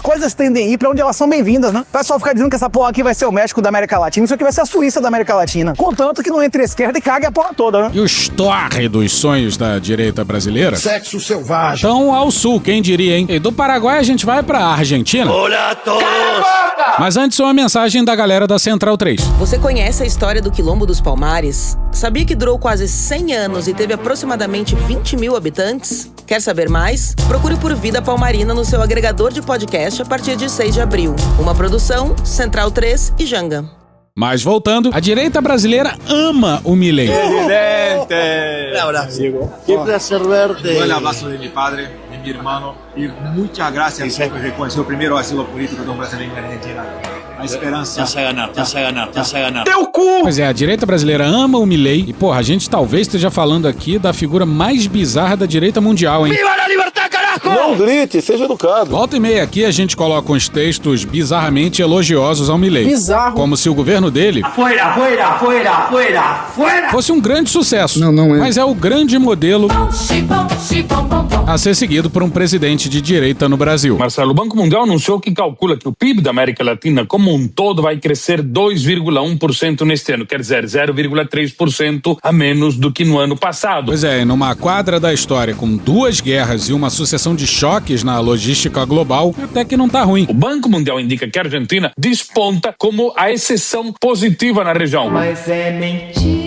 [SPEAKER 16] coisas tendem a ir pra onde elas são bem-vindas, né? O pessoal fica dizendo que essa porra aqui vai ser o México da América Latina, isso aqui vai ser a Suíça da América Latina. Contanto que não entre a esquerda e cague a porra toda, né?
[SPEAKER 2] E os tórridos sonhos da direita brasileira?
[SPEAKER 15] Sexo selvagem.
[SPEAKER 2] Estão ao sul, quem diria, hein? E do Paraguai a gente vai pra Argentina.
[SPEAKER 15] Olá a todos!
[SPEAKER 2] Mas antes uma mensagem da galera da Central 3.
[SPEAKER 7] Você conhece a história do Quilombo dos Palmares? Sabia que durou quase 100 anos e teve aproximadamente 20 mil habitantes? Quer saber mais? Procure por Vida Palmarina no seu agregador de podcast a partir de 6 de abril. Uma produção Central 3 e Janga.
[SPEAKER 2] Mas voltando, a direita brasileira ama o Milei.
[SPEAKER 9] Presidente!
[SPEAKER 15] Hola, qué placer verte.
[SPEAKER 9] Un abrazo de mi padre, de mi hermano, y muchas gracias por reconocer o primeiro asilo político de um brasileiro na Argentina. A esperança. Te hace ganar.
[SPEAKER 2] Teu cu! Pois é, a direita brasileira ama o Milei e, porra, a gente talvez esteja falando aqui da figura mais bizarra da direita mundial, hein?
[SPEAKER 15] Viva a libertad, carajo!
[SPEAKER 9] Não grite, seja educado.
[SPEAKER 2] Volta e meia aqui a gente coloca uns textos bizarramente elogiosos ao Milei.
[SPEAKER 16] Bizarro.
[SPEAKER 2] Como se o governo dele fosse um grande sucesso. Não é. Mas é o grande modelo a ser seguido por um presidente de direita no Brasil.
[SPEAKER 18] Marcelo, o Banco Mundial anunciou que calcula que o PIB da América Latina como um todo vai crescer 2,1% neste ano, quer dizer, 0,3% a menos do que no ano passado.
[SPEAKER 2] Pois é, numa quadra da história com 2 guerras e uma sucessão de choques na logística global, até que não tá ruim.
[SPEAKER 18] O Banco Mundial indica que a Argentina desponta como a exceção positiva na região.
[SPEAKER 15] Mas é mentira.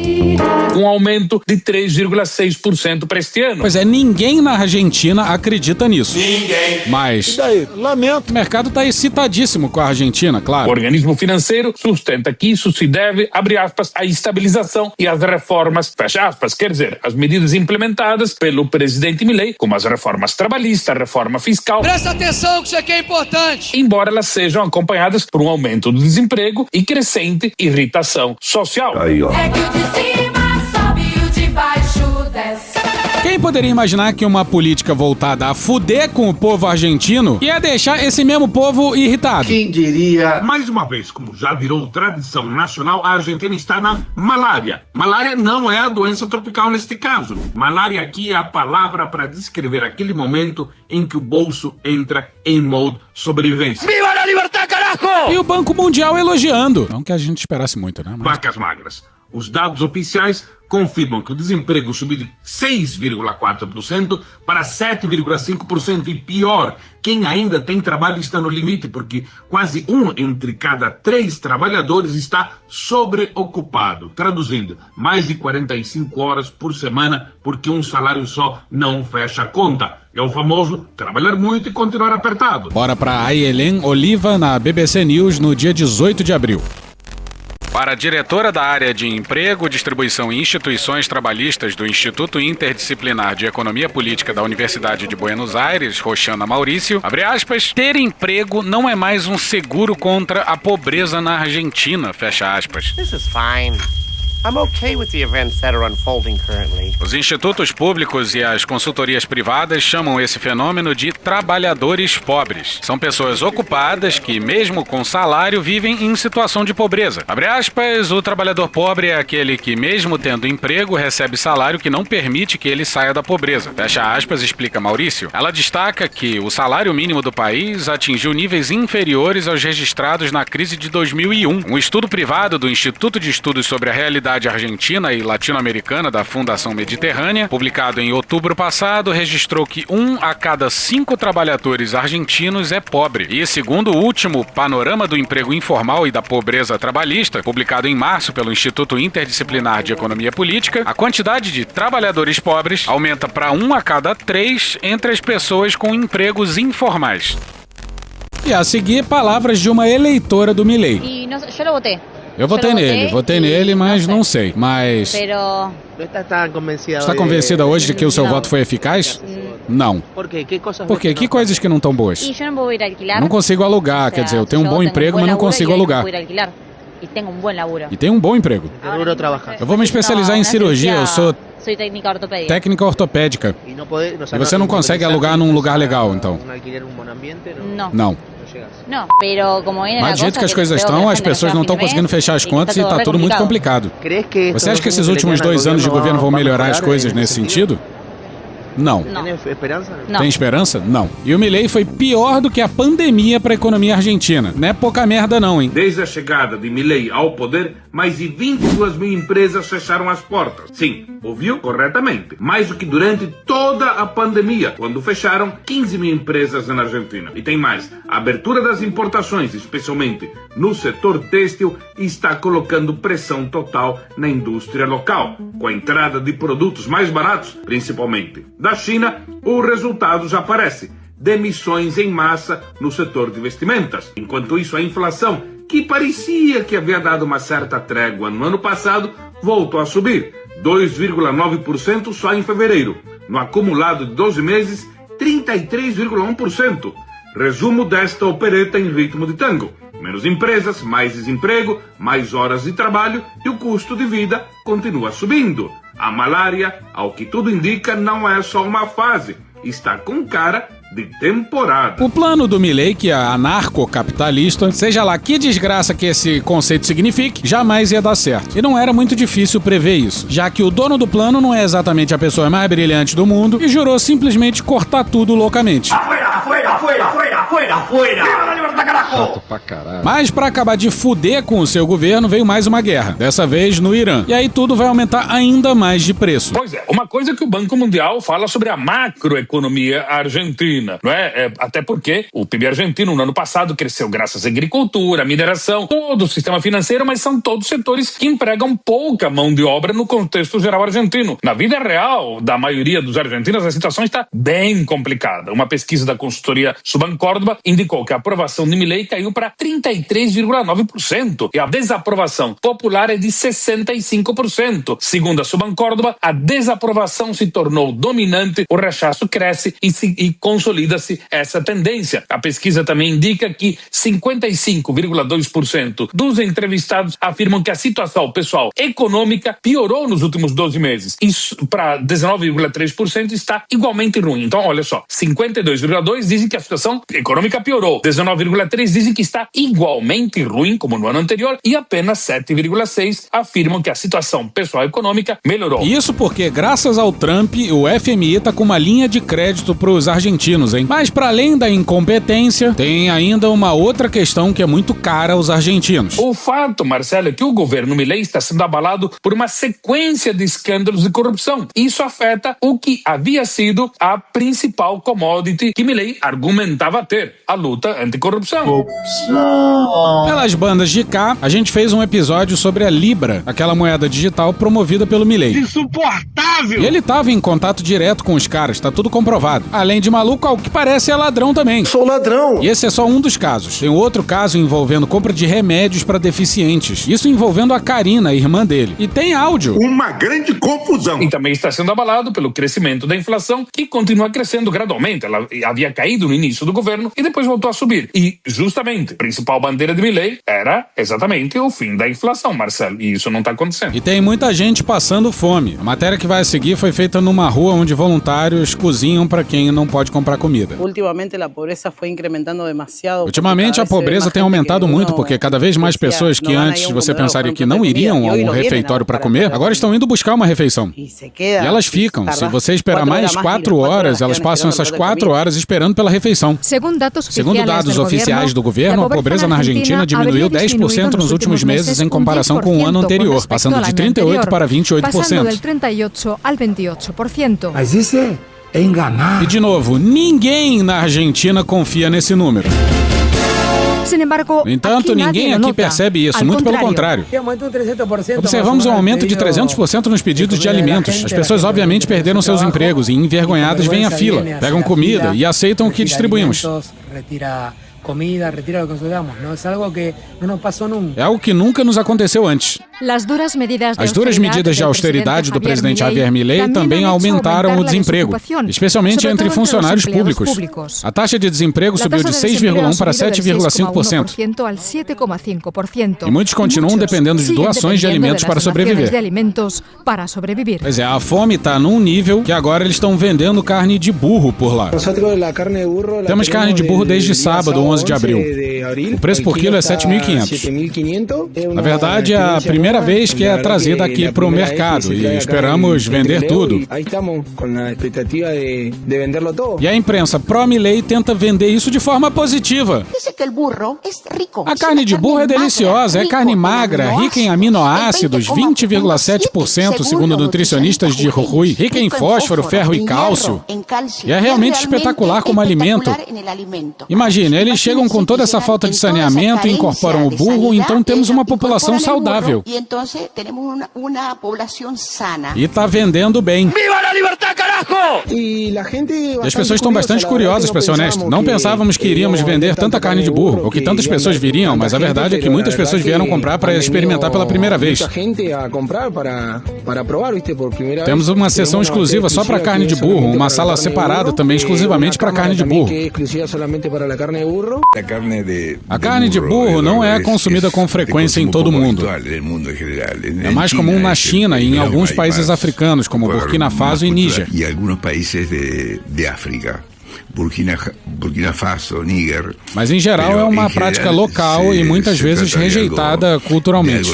[SPEAKER 18] Um aumento de 3,6% para este ano.
[SPEAKER 2] Pois é, ninguém na Argentina acredita nisso.
[SPEAKER 15] Ninguém.
[SPEAKER 2] Mas
[SPEAKER 9] E daí? Lamento.
[SPEAKER 2] o mercado tá excitadíssimo com a Argentina, claro.
[SPEAKER 18] O organismo financeiro sustenta que isso se deve, abre aspas, à estabilização e às reformas, fecha aspas, quer dizer, as medidas implementadas pelo presidente Milei, como as reformas trabalhistas, a reforma fiscal.
[SPEAKER 15] Presta atenção que isso aqui é importante.
[SPEAKER 18] Embora elas sejam acompanhadas por um aumento do desemprego e crescente irritação social.
[SPEAKER 1] Aí, ó.
[SPEAKER 15] É que o de cima sobe e o de baixo desce.
[SPEAKER 2] Quem poderia imaginar que uma política voltada a fuder com o povo argentino ia deixar esse mesmo povo irritado?
[SPEAKER 15] Quem diria?
[SPEAKER 8] Mais uma vez, como já virou tradição nacional, a Argentina está na malária. Malária não é a doença tropical neste caso. Malária aqui é a palavra para descrever aquele momento em que o bolso entra em modo sobrevivência.
[SPEAKER 15] Viva a libertad, carajo!
[SPEAKER 2] E o Banco Mundial elogiando. Não que a gente esperasse muito, né? Mas...
[SPEAKER 8] Vacas magras. Os dados oficiais confirmam que o desemprego subiu de 6,4% para 7,5%. E pior, quem ainda tem trabalho está no limite, porque quase 1 entre cada 3 trabalhadores está sobreocupado. Traduzindo, mais de 45 horas por semana, porque um salário só não fecha a conta. É o famoso trabalhar muito e continuar apertado.
[SPEAKER 2] Bora pra Ayelen Oliva na BBC News no dia 18 de abril. Para a diretora da área de Emprego, Distribuição e Instituições Trabalhistas do Instituto Interdisciplinar de Economia Política da Universidade de Buenos Aires, Roxana Maurício, abre aspas, ter emprego não é mais um seguro contra a pobreza na Argentina, fecha aspas.
[SPEAKER 19] This is fine. I'm okay with the events that are unfolding currently.
[SPEAKER 2] Os institutos públicos e as consultorias privadas chamam esse fenômeno de trabalhadores pobres. São pessoas ocupadas que, mesmo com salário, vivem em situação de pobreza. Abre aspas, o trabalhador pobre é aquele que, mesmo tendo emprego, recebe salário que não permite que ele saia da pobreza. Fecha aspas, explica Maurício. Ela destaca que o salário mínimo do país atingiu níveis inferiores aos registrados na crise de 2001. Um estudo privado do Instituto de Estudos sobre a Realidade Argentina e Latino-Americana da Fundação Mediterrânea, publicado em outubro passado, registrou que 1 a cada 5 trabalhadores argentinos é pobre. E segundo o último Panorama do Emprego Informal e da Pobreza Trabalhista, publicado em março pelo Instituto Interdisciplinar de Economia Política, a quantidade de trabalhadores pobres aumenta para 1 a cada 3 entre as pessoas com empregos informais. E a seguir, palavras de uma eleitora do Milei.
[SPEAKER 22] Yo lo voté.
[SPEAKER 2] Eu votei nele, mas não sei. Mas está convencida hoje de que o seu voto foi eficaz? Não. Por quê? Que coisas que não estão boas? Não consigo alugar, quer dizer, eu tenho um bom emprego, mas não consigo alugar. E tenho um bom emprego. Eu vou me especializar em cirurgia, eu sou técnica ortopédica. E você não consegue alugar num lugar legal, então? Não. Mas do jeito que as coisas estão, as pessoas não estão conseguindo fechar as contas e está tudo muito complicado. Você acha que esses últimos 2 anos de governo vão melhorar as coisas nesse sentido? Não. Tem esperança? Não. E o Milei foi pior do que a pandemia para a economia argentina. Não é pouca merda não, hein?
[SPEAKER 8] Desde a chegada de Milei ao poder, mais de 22 mil empresas fecharam as portas. Sim, ouviu corretamente. Mais do que durante toda a pandemia, quando fecharam 15 mil empresas na Argentina. E tem mais. A abertura das importações, especialmente no setor têxtil, está colocando pressão total na indústria local. Com a entrada de produtos mais baratos, principalmente da China, o resultado já aparece. Demissões em massa no setor de vestimentas. Enquanto isso, a inflação, que parecia que havia dado uma certa trégua no ano passado, voltou a subir. 2,9% só em fevereiro. No acumulado de 12 meses, 33,1%. Resumo desta opereta em ritmo de tango. Menos empresas, mais desemprego, mais horas de trabalho e o custo de vida continua subindo. A malária, ao que tudo indica, não é só uma fase. Está com cara de temporada.
[SPEAKER 2] O plano do Milei, que é anarcocapitalista, seja lá que desgraça que esse conceito signifique, jamais ia dar certo. E não era muito difícil prever isso, já que o dono do plano não é exatamente a pessoa mais brilhante do mundo e jurou simplesmente cortar tudo loucamente.
[SPEAKER 1] Chato pra caralho.
[SPEAKER 2] Mas pra acabar de fuder com o seu governo, veio mais uma guerra, dessa vez no Irã. E aí tudo vai aumentar ainda mais de preço.
[SPEAKER 18] Pois é, uma coisa que o Banco Mundial fala sobre a macroeconomia argentina, não é? Até porque o PIB argentino no ano passado cresceu graças à agricultura, à mineração, todo o sistema financeiro, mas são todos setores que empregam pouca mão de obra no contexto geral argentino. Na vida real da maioria dos argentinos, a situação está bem complicada. Uma pesquisa da consultoria Subancórdoba indicou que a aprovação de Milei caiu para 33,9% e a desaprovação popular é de 65%. Segundo a Subancórdoba, a desaprovação se tornou dominante, o rechaço cresce e consolida-se essa tendência. A pesquisa também indica que 55,2% dos entrevistados afirmam que a situação pessoal econômica piorou nos últimos 12 meses. Isso para 19,3% está igualmente ruim. Então, olha só, 52,2% dizem que a situação econômica piorou, 19,3% dizem que está igualmente ruim como no ano anterior e apenas 7,6% afirmam que a situação pessoal econômica melhorou.
[SPEAKER 2] Isso porque, graças ao Trump, o FMI tá com uma linha de crédito pros argentinos, hein? Mas para além da incompetência, tem ainda uma outra questão que é muito cara aos argentinos.
[SPEAKER 18] O fato, Marcelo, é que o governo Milei está sendo abalado por uma sequência de escândalos de corrupção. Isso afeta o que havia sido a principal commodity que Milei argumentava ter, a luta anticorrupção.
[SPEAKER 2] Pelas bandas de cá, a gente fez um episódio sobre a Libra, aquela moeda digital promovida pelo Milei.
[SPEAKER 8] Insuportável!
[SPEAKER 2] E ele tava em contato direto com os caras, tá tudo comprovado. Além de maluco, ao que parece é ladrão também.
[SPEAKER 4] Sou ladrão!
[SPEAKER 2] E esse é só um dos casos. Tem outro caso envolvendo compra de remédios para deficientes. Isso envolvendo a Karina, a irmã dele. E tem áudio.
[SPEAKER 8] Uma grande confusão.
[SPEAKER 18] E também está sendo abalado pelo crescimento da inflação, que continua crescendo gradualmente. Ela havia caído no início do governo e depois voltou a subir. E, justamente, a principal bandeira de Milei era exatamente o fim da inflação, Marcelo. E isso não está acontecendo.
[SPEAKER 2] E tem muita gente passando fome. A matéria que vai a seguir foi feita numa rua onde voluntários cozinham para quem não pode comprar comida.
[SPEAKER 3] Ultimamente
[SPEAKER 2] a pobreza tem aumentado muito porque cada vez mais pessoas que antes você pensaria que não iriam a um refeitório para comer, agora estão indo buscar uma refeição. E elas ficam. Se você esperar mais 4 horas, elas passam essas 4 horas esperando pela refeição.
[SPEAKER 21] Segundo dados oficiais do governo,
[SPEAKER 2] a pobreza na Argentina diminuiu 10% nos últimos meses em comparação com o ano anterior, passando de 38% para 28%.
[SPEAKER 21] Mas isso é enganar.
[SPEAKER 2] E de novo, ninguém na Argentina confia nesse número. No entanto, ninguém aqui percebe isso, muito pelo contrário. Observamos um aumento de 300% nos pedidos de alimentos. As pessoas obviamente perderam seus empregos e envergonhadas vêm à fila, pegam comida e aceitam o que distribuímos.
[SPEAKER 21] comida, retira lo que consolidamos. No es algo que no nos pasó nunca.
[SPEAKER 2] É algo que nunca nos aconteceu antes. As duras medidas de austeridade do presidente Javier Milei também aumentaram o desemprego, especialmente entre funcionários públicos. A taxa de desemprego subiu de 6,1% para 7,5%. E muitos continuam dependendo de doações de alimentos para sobreviver. Pois é, a fome está num nível que agora eles estão vendendo carne de burro por lá. Temos carne de burro desde sábado, 11 de abril. O preço por quilo é 7.500. Na verdade, é a primeira vez que é trazida aqui para o mercado e esperamos vender tudo. E a imprensa pró-Milei tenta vender isso de forma positiva. A carne de burro é deliciosa, é carne magra, rica em aminoácidos, 20,7% segundo nutricionistas de Jujuy, rica em fósforo, ferro e cálcio. E é realmente espetacular como alimento. Imagine, eles chegam com toda essa falta de saneamento e incorporam o burro, então temos uma população saudável. E está vendendo bem.
[SPEAKER 21] Viva a liberdade, carajo!
[SPEAKER 2] E as pessoas estão bastante curiosas, para ser honesto. Não pensávamos que iríamos vender tanta carne de burro, ou que tantas pessoas viriam, mas a verdade é que muitas pessoas vieram comprar para experimentar pela primeira vez. Temos uma seção exclusiva só para carne de burro, uma sala separada também exclusivamente para carne de burro. A carne de burro não é consumida com frequência em todo o mundo. É mais comum na China e em alguns países africanos, como Burkina Faso e Níger.
[SPEAKER 3] E alguns países de África. Burkina Faso, Níger.
[SPEAKER 2] Mas em geral é uma prática local e muitas vezes rejeitada culturalmente.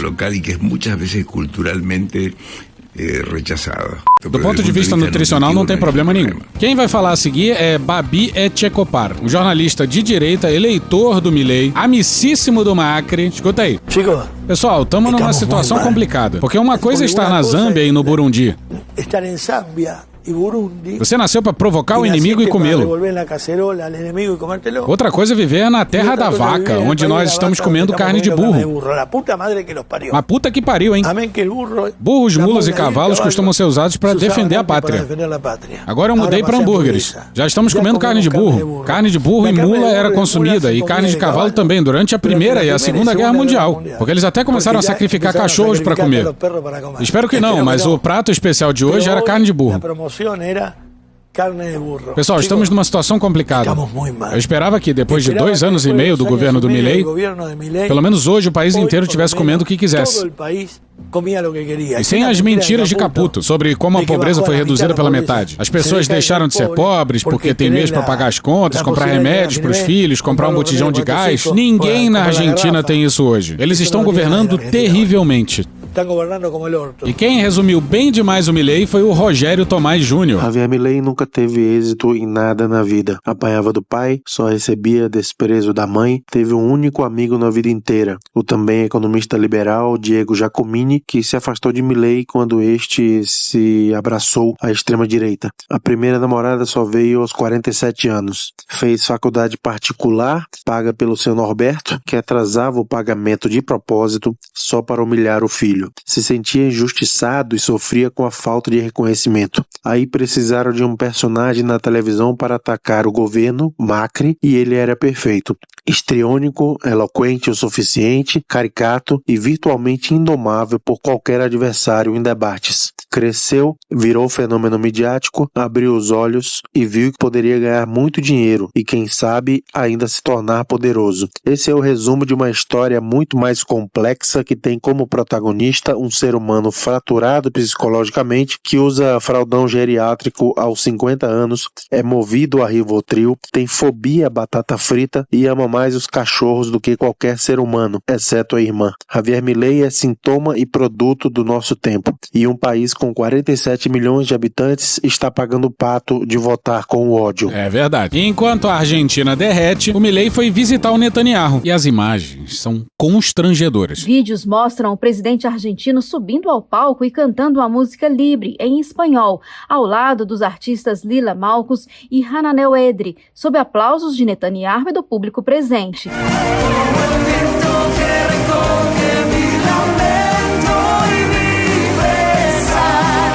[SPEAKER 2] Do ponto de vista nutricional não tem problema nenhum. Quem vai falar a seguir é Babi Etchekopar, um jornalista de direita, eleitor do Milei, amicíssimo do Macri. Escuta aí. Pessoal, estamos numa situação complicada, porque uma coisa é estar na Zâmbia e no Burundi.
[SPEAKER 21] Estar em Zâmbia.
[SPEAKER 2] Você nasceu para provocar o inimigo e comê-lo. Outra coisa é viver na terra da vaca, onde nós estamos comendo carne de burro. Uma puta que pariu, hein? Burros, mulas e cavalos costumam ser usados para defender a pátria. Agora eu mudei para hambúrgueres. Já estamos comendo carne de burro. Carne de burro e mula era consumida, e carne de cavalo também, durante a Primeira e a Segunda Guerra Mundial. Porque eles até começaram a sacrificar cachorros para comer. Espero que não, mas o prato especial de hoje era carne de burro. Pessoal, estamos numa situação complicada. Eu esperava que, depois de 2 anos e meio do governo do Milei, pelo menos hoje o país inteiro estivesse comendo o que quisesse. E sem as mentiras de Caputo sobre como a pobreza foi reduzida pela metade. As pessoas deixaram de ser pobres porque tem mês para pagar as contas, comprar remédios para os filhos, comprar um botijão de gás. Ninguém na Argentina tem isso hoje. Eles estão governando terrivelmente. E quem resumiu bem demais o Milei foi o Rogério Tomás Júnior.
[SPEAKER 6] Javier Milei nunca teve êxito em nada na vida. Apanhava do pai, só recebia desprezo da mãe, teve um único amigo na vida inteira, o também economista liberal Diego Giacomini, que se afastou de Milei quando este se abraçou à extrema-direita. A primeira namorada só veio aos 47 anos. Fez faculdade particular, paga pelo seu Norberto, que atrasava o pagamento de propósito só para humilhar o filho. Se sentia injustiçado e sofria com a falta de reconhecimento. Aí precisaram de um personagem na televisão para atacar o governo, Macri, e ele era perfeito. Histriônico, eloquente o suficiente, caricato e virtualmente indomável por qualquer adversário em debates. Cresceu, virou fenômeno midiático, abriu os olhos e viu que poderia ganhar muito dinheiro e, quem sabe, ainda se tornar poderoso. Esse é o resumo de uma história muito mais complexa que tem como protagonista um ser humano fraturado psicologicamente, que usa fraldão geriátrico aos 50 anos, é movido a Rivotril, tem fobia à batata frita e ama mais os cachorros do que qualquer ser humano, exceto a irmã. Javier Milei é sintoma e produto do nosso tempo, e um país com 47 milhões de habitantes está pagando o pato de votar com o ódio.
[SPEAKER 2] É verdade. Enquanto a Argentina derrete, o Milei foi visitar o Netanyahu, e as imagens são constrangedoras.
[SPEAKER 22] Vídeos mostram o presidente argentino subindo ao palco e cantando a música Libre, em espanhol, ao lado dos artistas Lila Malcos e Hananel Edri, sob aplausos de Netanyahu e do público presente.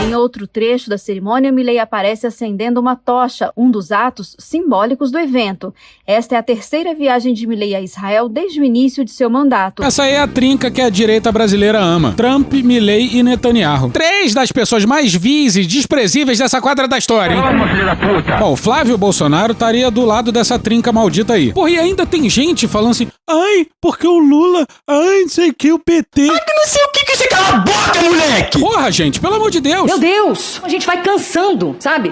[SPEAKER 22] Em outro outro trecho da cerimônia, Milei aparece acendendo uma tocha, um dos atos simbólicos do evento. Esta é a terceira viagem de Milei a Israel desde o início de seu mandato.
[SPEAKER 2] Essa aí é a trinca que a direita brasileira ama. Trump, Milei e Netanyahu. 3 das pessoas mais vis e desprezíveis dessa quadra da história, hein? Bom, Flávio Bolsonaro estaria do lado dessa trinca maldita aí. Porra, e ainda tem gente falando assim, ai, porque o Lula, ai, não sei o que, o PT... Ai, que não sei o que você cala a boca, moleque! Porra, gente, pelo amor de Deus!
[SPEAKER 10] Meu Deus! A gente vai cansando, sabe?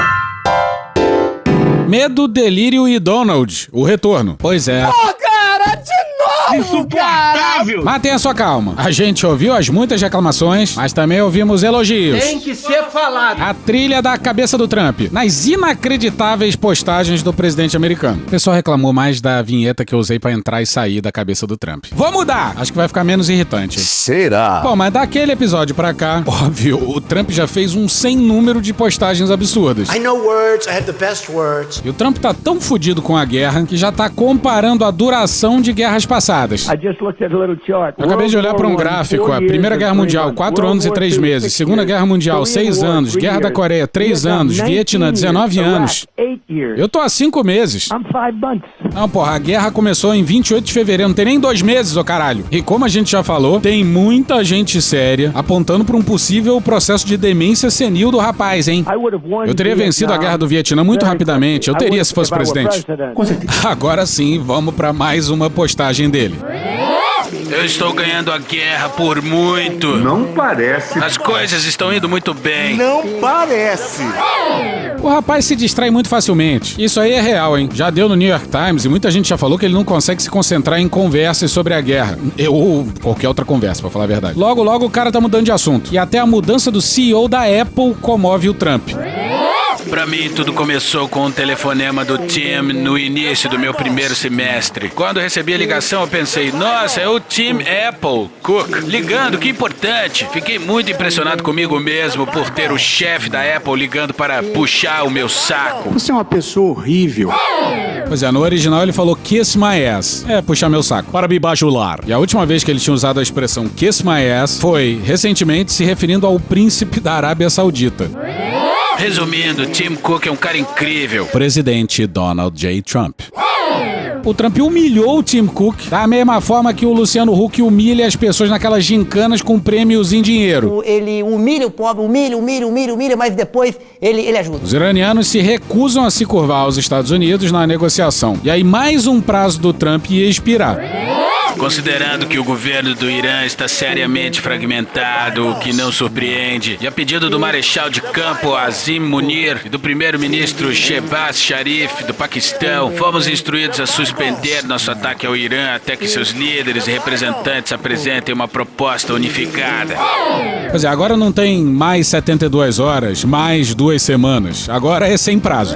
[SPEAKER 2] Medo, Delírio e Donald, o retorno. Pois é.
[SPEAKER 21] Cara, de novo, cara!
[SPEAKER 2] Mas tenha sua calma. A gente ouviu as muitas reclamações, mas também ouvimos elogios.
[SPEAKER 21] Tem que ser falado.
[SPEAKER 2] A trilha da cabeça do Trump, nas inacreditáveis postagens do presidente americano. O pessoal reclamou mais da vinheta que eu usei pra entrar e sair da cabeça do Trump. Vou mudar! Acho que vai ficar menos irritante.
[SPEAKER 20] Será?
[SPEAKER 2] Bom, mas daquele episódio pra cá, óbvio, o Trump já fez um sem número de postagens absurdas.
[SPEAKER 20] I know words, I have the best words.
[SPEAKER 2] E o Trump tá tão fudido com a guerra que já tá comparando a duração de guerras passadas. Eu acabei de olhar para um gráfico, a Primeira Guerra Mundial, 4 anos e 3 meses, Segunda Guerra Mundial, 6 anos, Guerra da Coreia, 3 anos, Vietnã, 19 anos. Eu tô há 5 meses. Não, porra, a guerra começou em 28 de fevereiro, não tem nem 2 meses, ô caralho. E como a gente já falou, tem muita gente séria apontando para um possível processo de demência senil do rapaz, hein? Eu teria vencido a Guerra do Vietnã muito rapidamente, eu teria se fosse presidente. Agora sim, vamos para mais uma postagem dele. Eu estou ganhando a guerra por muito.
[SPEAKER 5] Não parece.
[SPEAKER 2] As coisas estão indo muito bem.
[SPEAKER 20] Não parece.
[SPEAKER 2] O rapaz se distrai muito facilmente. Isso aí é real, hein? Já deu no New York Times e muita gente já falou que ele não consegue se concentrar em conversas sobre a guerra. Ou qualquer outra conversa, pra falar a verdade. Logo, logo o cara tá mudando de assunto. E até a mudança do CEO da Apple comove o Trump. Pra mim, tudo começou com um telefonema do Tim no início do meu primeiro semestre. Quando recebi a ligação, eu pensei, nossa, é o Tim Apple Cook. Ligando, que importante. Fiquei muito impressionado comigo mesmo por ter o chefe da Apple ligando para puxar o meu saco.
[SPEAKER 20] Você é uma pessoa horrível.
[SPEAKER 2] Pois é, no original ele falou kiss my ass. É, puxar meu saco. Para me bajular. E a última vez que ele tinha usado a expressão kiss my ass foi, recentemente, se referindo ao príncipe da Arábia Saudita. Resumindo, Tim Cook é um cara incrível. Presidente Donald J. Trump. O Trump humilhou o Tim Cook da mesma forma que o Luciano Huck humilha as pessoas naquelas gincanas com prêmios em dinheiro.
[SPEAKER 21] Ele humilha o pobre, humilha, mas depois ele ajuda.
[SPEAKER 2] Os iranianos se recusam a se curvar aos Estados Unidos na negociação. E aí mais um prazo do Trump ia expirar. Considerando que o governo do Irã está seriamente fragmentado, o que não surpreende, e a pedido do marechal de campo Azim Munir e do primeiro-ministro Shehbaz Sharif do Paquistão, fomos instruídos a suspender nosso ataque ao Irã até que seus líderes e representantes apresentem uma proposta unificada. Pois é, agora não tem mais 72 horas, mais 2 semanas. Agora é sem prazo.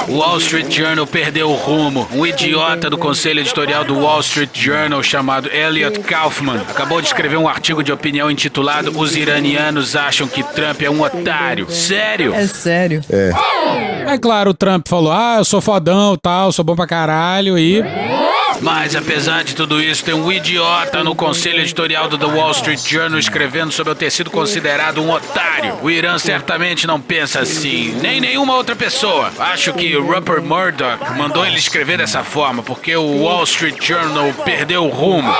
[SPEAKER 2] O Wall Street Journal perdeu o rumo. Um idiota do conselho editorial do Wall Street Journal chamado Elliot Kaufman acabou de escrever um artigo de opinião intitulado Os iranianos acham que Trump é um otário. Sério?
[SPEAKER 11] É sério?
[SPEAKER 2] É claro, o Trump falou, eu sou fodão, tal, sou bom pra caralho e... Mas, apesar de tudo isso, tem um idiota no conselho editorial do The Wall Street Journal escrevendo sobre eu ter sido considerado um otário. O Irã certamente não pensa assim, nem nenhuma outra pessoa. Acho que Rupert Murdoch mandou ele escrever dessa forma, porque o Wall Street Journal perdeu o rumo.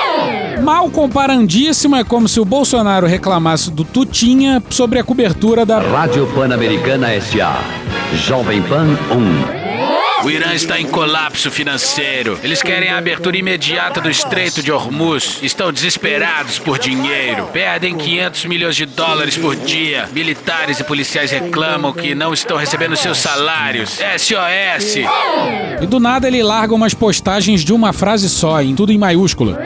[SPEAKER 2] Mal comparandíssimo, é como se o Bolsonaro reclamasse do Tutinha sobre a cobertura da
[SPEAKER 23] Rádio Pan-Americana S.A. Jovem Pan 1.
[SPEAKER 2] O Irã está em colapso financeiro. Eles querem a abertura imediata do Estreito de Hormuz. Estão desesperados por dinheiro. Perdem 500 milhões de dólares por dia. Militares e policiais reclamam que não estão recebendo seus salários. SOS! E do nada ele larga umas postagens de uma frase só, em tudo em maiúscula.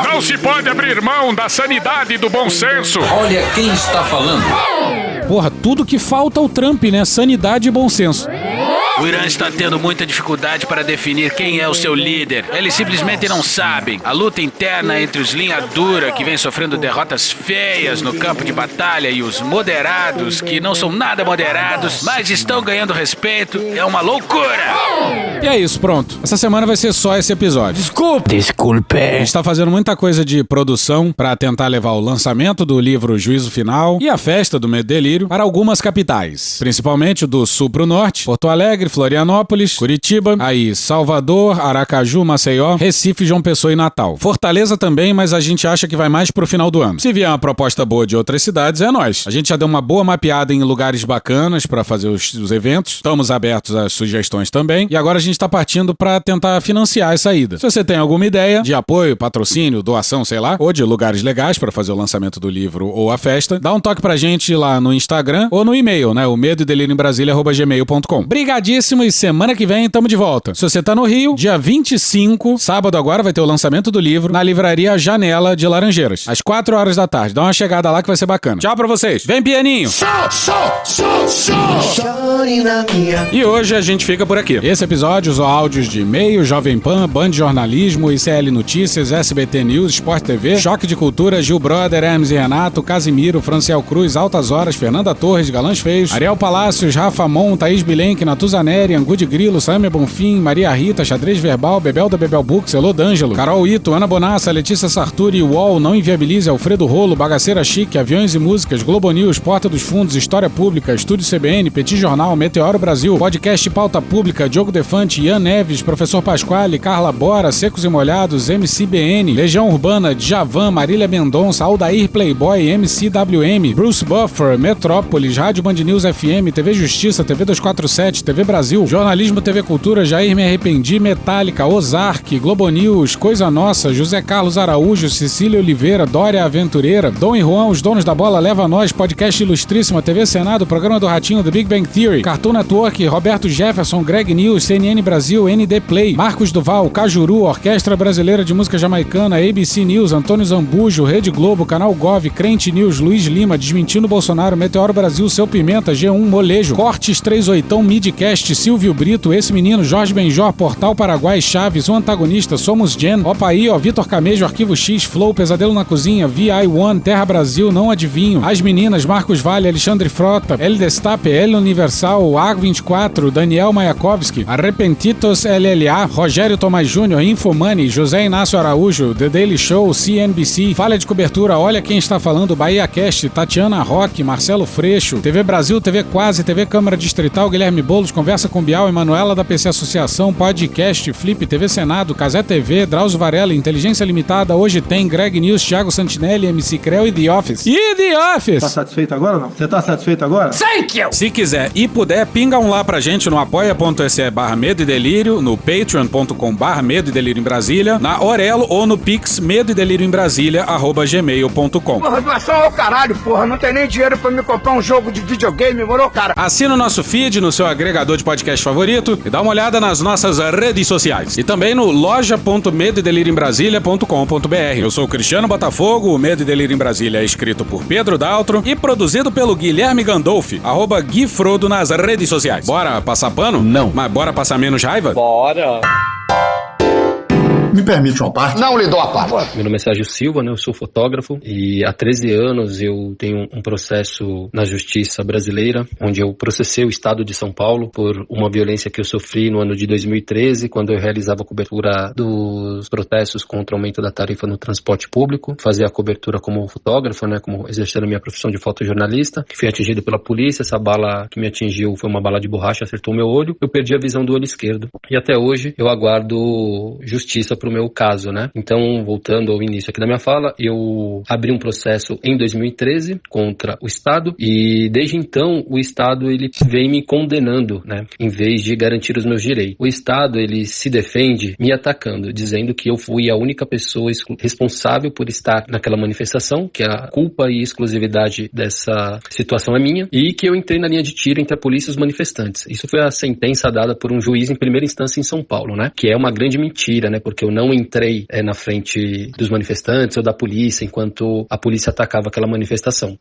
[SPEAKER 18] Não se pode abrir mão da sanidade e do bom senso.
[SPEAKER 23] Olha quem está falando.
[SPEAKER 2] Porra, tudo que falta ao Trump, né? Sanidade e bom senso. O Irã está tendo muita dificuldade para definir quem é o seu líder. Eles simplesmente não sabem. A luta interna entre os linha dura, que vem sofrendo derrotas feias no campo de batalha, e os moderados, que não são nada moderados, mas estão ganhando respeito, é uma loucura. E é isso, pronto. Essa semana vai ser só esse episódio.
[SPEAKER 20] Desculpe.
[SPEAKER 2] A gente tá fazendo muita coisa de produção pra tentar levar o lançamento do livro Juízo Final e a festa do Medo e Delírio para algumas capitais. Principalmente do sul pro norte, Porto Alegre, Florianópolis, Curitiba, aí Salvador, Aracaju, Maceió, Recife, João Pessoa e Natal. Fortaleza também, mas a gente acha que vai mais pro final do ano. Se vier uma proposta boa de outras cidades, é nóis. A gente já deu uma boa mapeada em lugares bacanas pra fazer os eventos. Estamos abertos às sugestões também. E agora a gente tá partindo pra tentar financiar essa ida. Se você tem alguma ideia de apoio, patrocínio, doação, sei lá, ou de lugares legais pra fazer o lançamento do livro ou a festa, dá um toque pra gente lá no Instagram ou no e-mail, né? O medoedelirioembrasilha@gmail.com. Brigadíssimo e semana que vem tamo de volta. Se você tá no Rio, dia 25, sábado agora, vai ter o lançamento do livro na livraria Janela de Laranjeiras, às 4 horas da tarde. Dá uma chegada lá que vai ser bacana. Tchau pra vocês. Vem, pianinho! E hoje a gente fica por aqui. Esse episódio usou áudios de e-mail, Jovem Pan, Band Jornalismo, ICL Notícias, SBT News, Sport TV, Choque de Cultura, Gil Brother, Hermes e Renato, Casimiro, Franciel Cruz, Altas Horas, Fernanda Torres, Galãs Feios, Ariel Palácios, Rafa Mon, Thaís Bilenque, Natuzaneri, Angu de Grilo, Samia Bonfim, Maria Rita, Xadrez Verbal, Bebel da Bebel Books, Elô D'Angelo, Carol Ito, Ana Bonassa, Letícia Sarturi, UOL, Não Inviabilize, Alfredo Rolo, Bagaceira Chique, Aviões e Músicas, Globo News, Porta dos Fundos, História Pública, Estúdio CBN, Petit Jornal, Meteoro Brasil, Podcast Pauta Pública, Diogo Defante, Ian Neves, Professor Pasquale, Carla Bora, Secos e Molhados, MCBN, Legião Urbana, Djavan, Marília Mendonça, Aldair Playboy, MCWM, Bruce Buffer, Metrópolis, Rádio Band News FM, TV Justiça, TV 247, TV Brasil, Jornalismo TV Cultura, Jair Me Arrependi, Metallica, Ozark, Globo News, Coisa Nossa, José Carlos Araújo, Cecília Oliveira, Dória Aventureira, Dom e Juan, Os Donos da Bola, Leva Nós, Podcast Ilustríssima, TV Senado, Programa do Ratinho, The Big Bang Theory, Cartoon Network, Roberto Jefferson, Greg News, CNN Brasil, ND Play, Marcos Duval, Cajuru, Orquestra Brasileira de Música Jamaicana, ABC News, Antônio Zambujo, Rede Globo, Canal Gov, Crente News, Luiz Lima, Desmentindo Bolsonaro, Meteoro Brasil, Seu Pimenta, G1, Molejo, Cortes 38, Midcast, Silvio Brito, Esse Menino, Jorge Benjor, Portal Paraguai, Chaves, O Antagonista, Somos Gen, Opaí, Vitor Camejo, Arquivo X, Flow, Pesadelo na Cozinha, VI1, Terra Brasil, Não Adivinho, As Meninas, Marcos Vale, Alexandre Frota, El Destape, El Universal, AG24, Daniel Mayakovsky, Arrepentitos LLA, Rogério Tomás Júnior, Infomani, José Inácio Araújo, The Daily Show, CNBC, Falha de Cobertura, Olha Quem Está Falando, Bahia Cast, Tatiana Roque, Marcelo Freixo, TV Brasil, TV Quase, TV Câmara Distrital, Guilherme Boulos, Conversa com Bial, Emanuela da PC Associação, Podcast, Flip, TV Senado, Casé TV, Drauzio Varela, Inteligência Limitada, Hoje Tem, Greg News, Thiago Santinelli, MC Creu e The Office. E The Office!
[SPEAKER 4] Tá satisfeito agora ou não? Você tá satisfeito agora?
[SPEAKER 2] Thank you! Se quiser e puder, pinga um lá pra gente no apoia.se/Medo e Delírio, no patreon.com/Medo e Delírio em Brasília, na Orelo ou no Pix Medo e Delírio em Brasília@gmail.com.
[SPEAKER 11] Porra, doação ao caralho, porra. Não tem nem dinheiro pra me comprar um jogo de videogame, morou, cara?
[SPEAKER 2] Assina o nosso feed no seu agregador de podcast favorito e dá uma olhada nas nossas redes sociais. E também no loja.medoedelirioembrasilha.com.br. Eu sou o Cristiano Botafogo, o Medo e Delírio em Brasília é escrito por Pedro Daltro e produzido pelo Guilherme Gandolfi, @GuiFrodo nas redes sociais. Bora passar pano? Não. Mas bora passar menos raiva?
[SPEAKER 20] Bora.
[SPEAKER 12] Me permite uma parte?
[SPEAKER 20] Não lhe dou a parte.
[SPEAKER 13] Meu nome é Sérgio Silva, né? Eu sou fotógrafo e há 13 anos eu tenho um processo na justiça brasileira, onde eu processei o estado de São Paulo por uma violência que eu sofri no ano de 2013, quando eu realizava a cobertura dos protestos contra o aumento da tarifa no transporte público, fazia a cobertura como fotógrafo, né? Como exercendo a minha profissão de fotojornalista, que fui atingido pela polícia. Essa bala que me atingiu foi uma bala de borracha, acertou meu olho, eu perdi a visão do olho esquerdo. E até hoje eu aguardo justiça pro meu caso, né? Então, voltando ao início aqui da minha fala, eu abri um processo em 2013 contra o Estado e desde então o Estado ele vem me condenando, né? Em vez de garantir os meus direitos. O Estado ele se defende me atacando, dizendo que eu fui a única pessoa responsável por estar naquela manifestação, que a culpa e exclusividade dessa situação é minha e que eu entrei na linha de tiro entre a polícia e os manifestantes. Isso foi a sentença dada por um juiz em primeira instância em São Paulo, né? Que é uma grande mentira, né? Porque eu não entrei na frente dos manifestantes ou da polícia enquanto a polícia atacava aquela manifestação.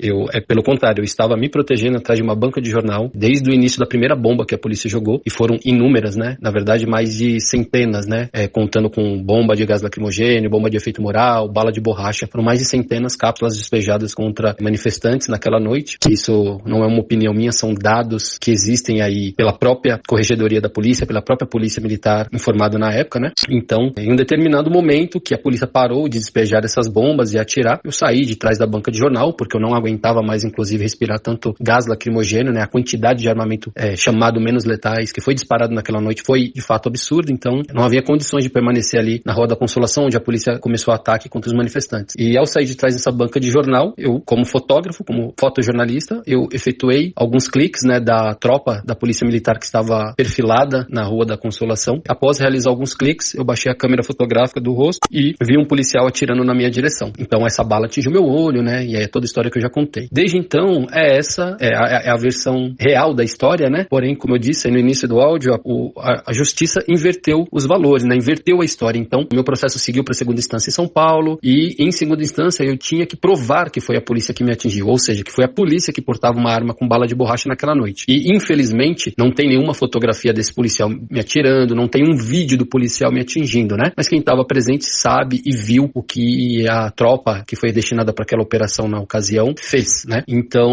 [SPEAKER 13] Pelo contrário, eu estava me protegendo atrás de uma banca de jornal desde o início da primeira bomba que a polícia jogou, e foram inúmeras, né? Na verdade, mais de centenas, né? Contando com bomba de gás lacrimogêneo, bomba de efeito moral, bala de borracha. Foram mais de centenas cápsulas despejadas contra manifestantes naquela noite. Isso não é uma opinião minha, são dados que existem aí pela própria corregedoria da polícia, pela própria polícia militar informada na época, né? Então, em um determinado momento que a polícia parou de despejar essas bombas e atirar, eu saí de trás da banca de jornal, porque eu não aguentava mais, inclusive, respirar tanto gás lacrimogêneo, né? A quantidade de armamento chamado menos letais que foi disparado naquela noite foi, de fato, absurdo. Então, não havia condições de permanecer ali na Rua da Consolação, onde a polícia começou o ataque contra os manifestantes. E ao sair de trás dessa banca de jornal, eu, como fotógrafo, como fotojornalista, eu efetuei alguns cliques, né, da tropa da polícia militar que estava perfilada na Rua da Consolação. Após realizar alguns cliques, eu baixei a câmera fotográfica do rosto e vi um policial atirando na minha direção. Então, essa bala atingiu meu olho, né, e é toda a história que eu já contei. Desde então, essa é a versão real da história, né, porém, como eu disse aí no início do áudio, a justiça inverteu os valores, né, inverteu a história. Então, meu processo seguiu para segunda instância em São Paulo e, em segunda instância, eu tinha que provar que foi a polícia que me atingiu, ou seja, que foi a polícia que portava uma arma com bala de borracha naquela noite. E, infelizmente, não tem nenhuma fotografia desse policial me atirando, não tem um vídeo do policial me atingindo, né? Mas quem estava presente sabe e viu o que a tropa que foi destinada para aquela operação na ocasião fez, né? Então,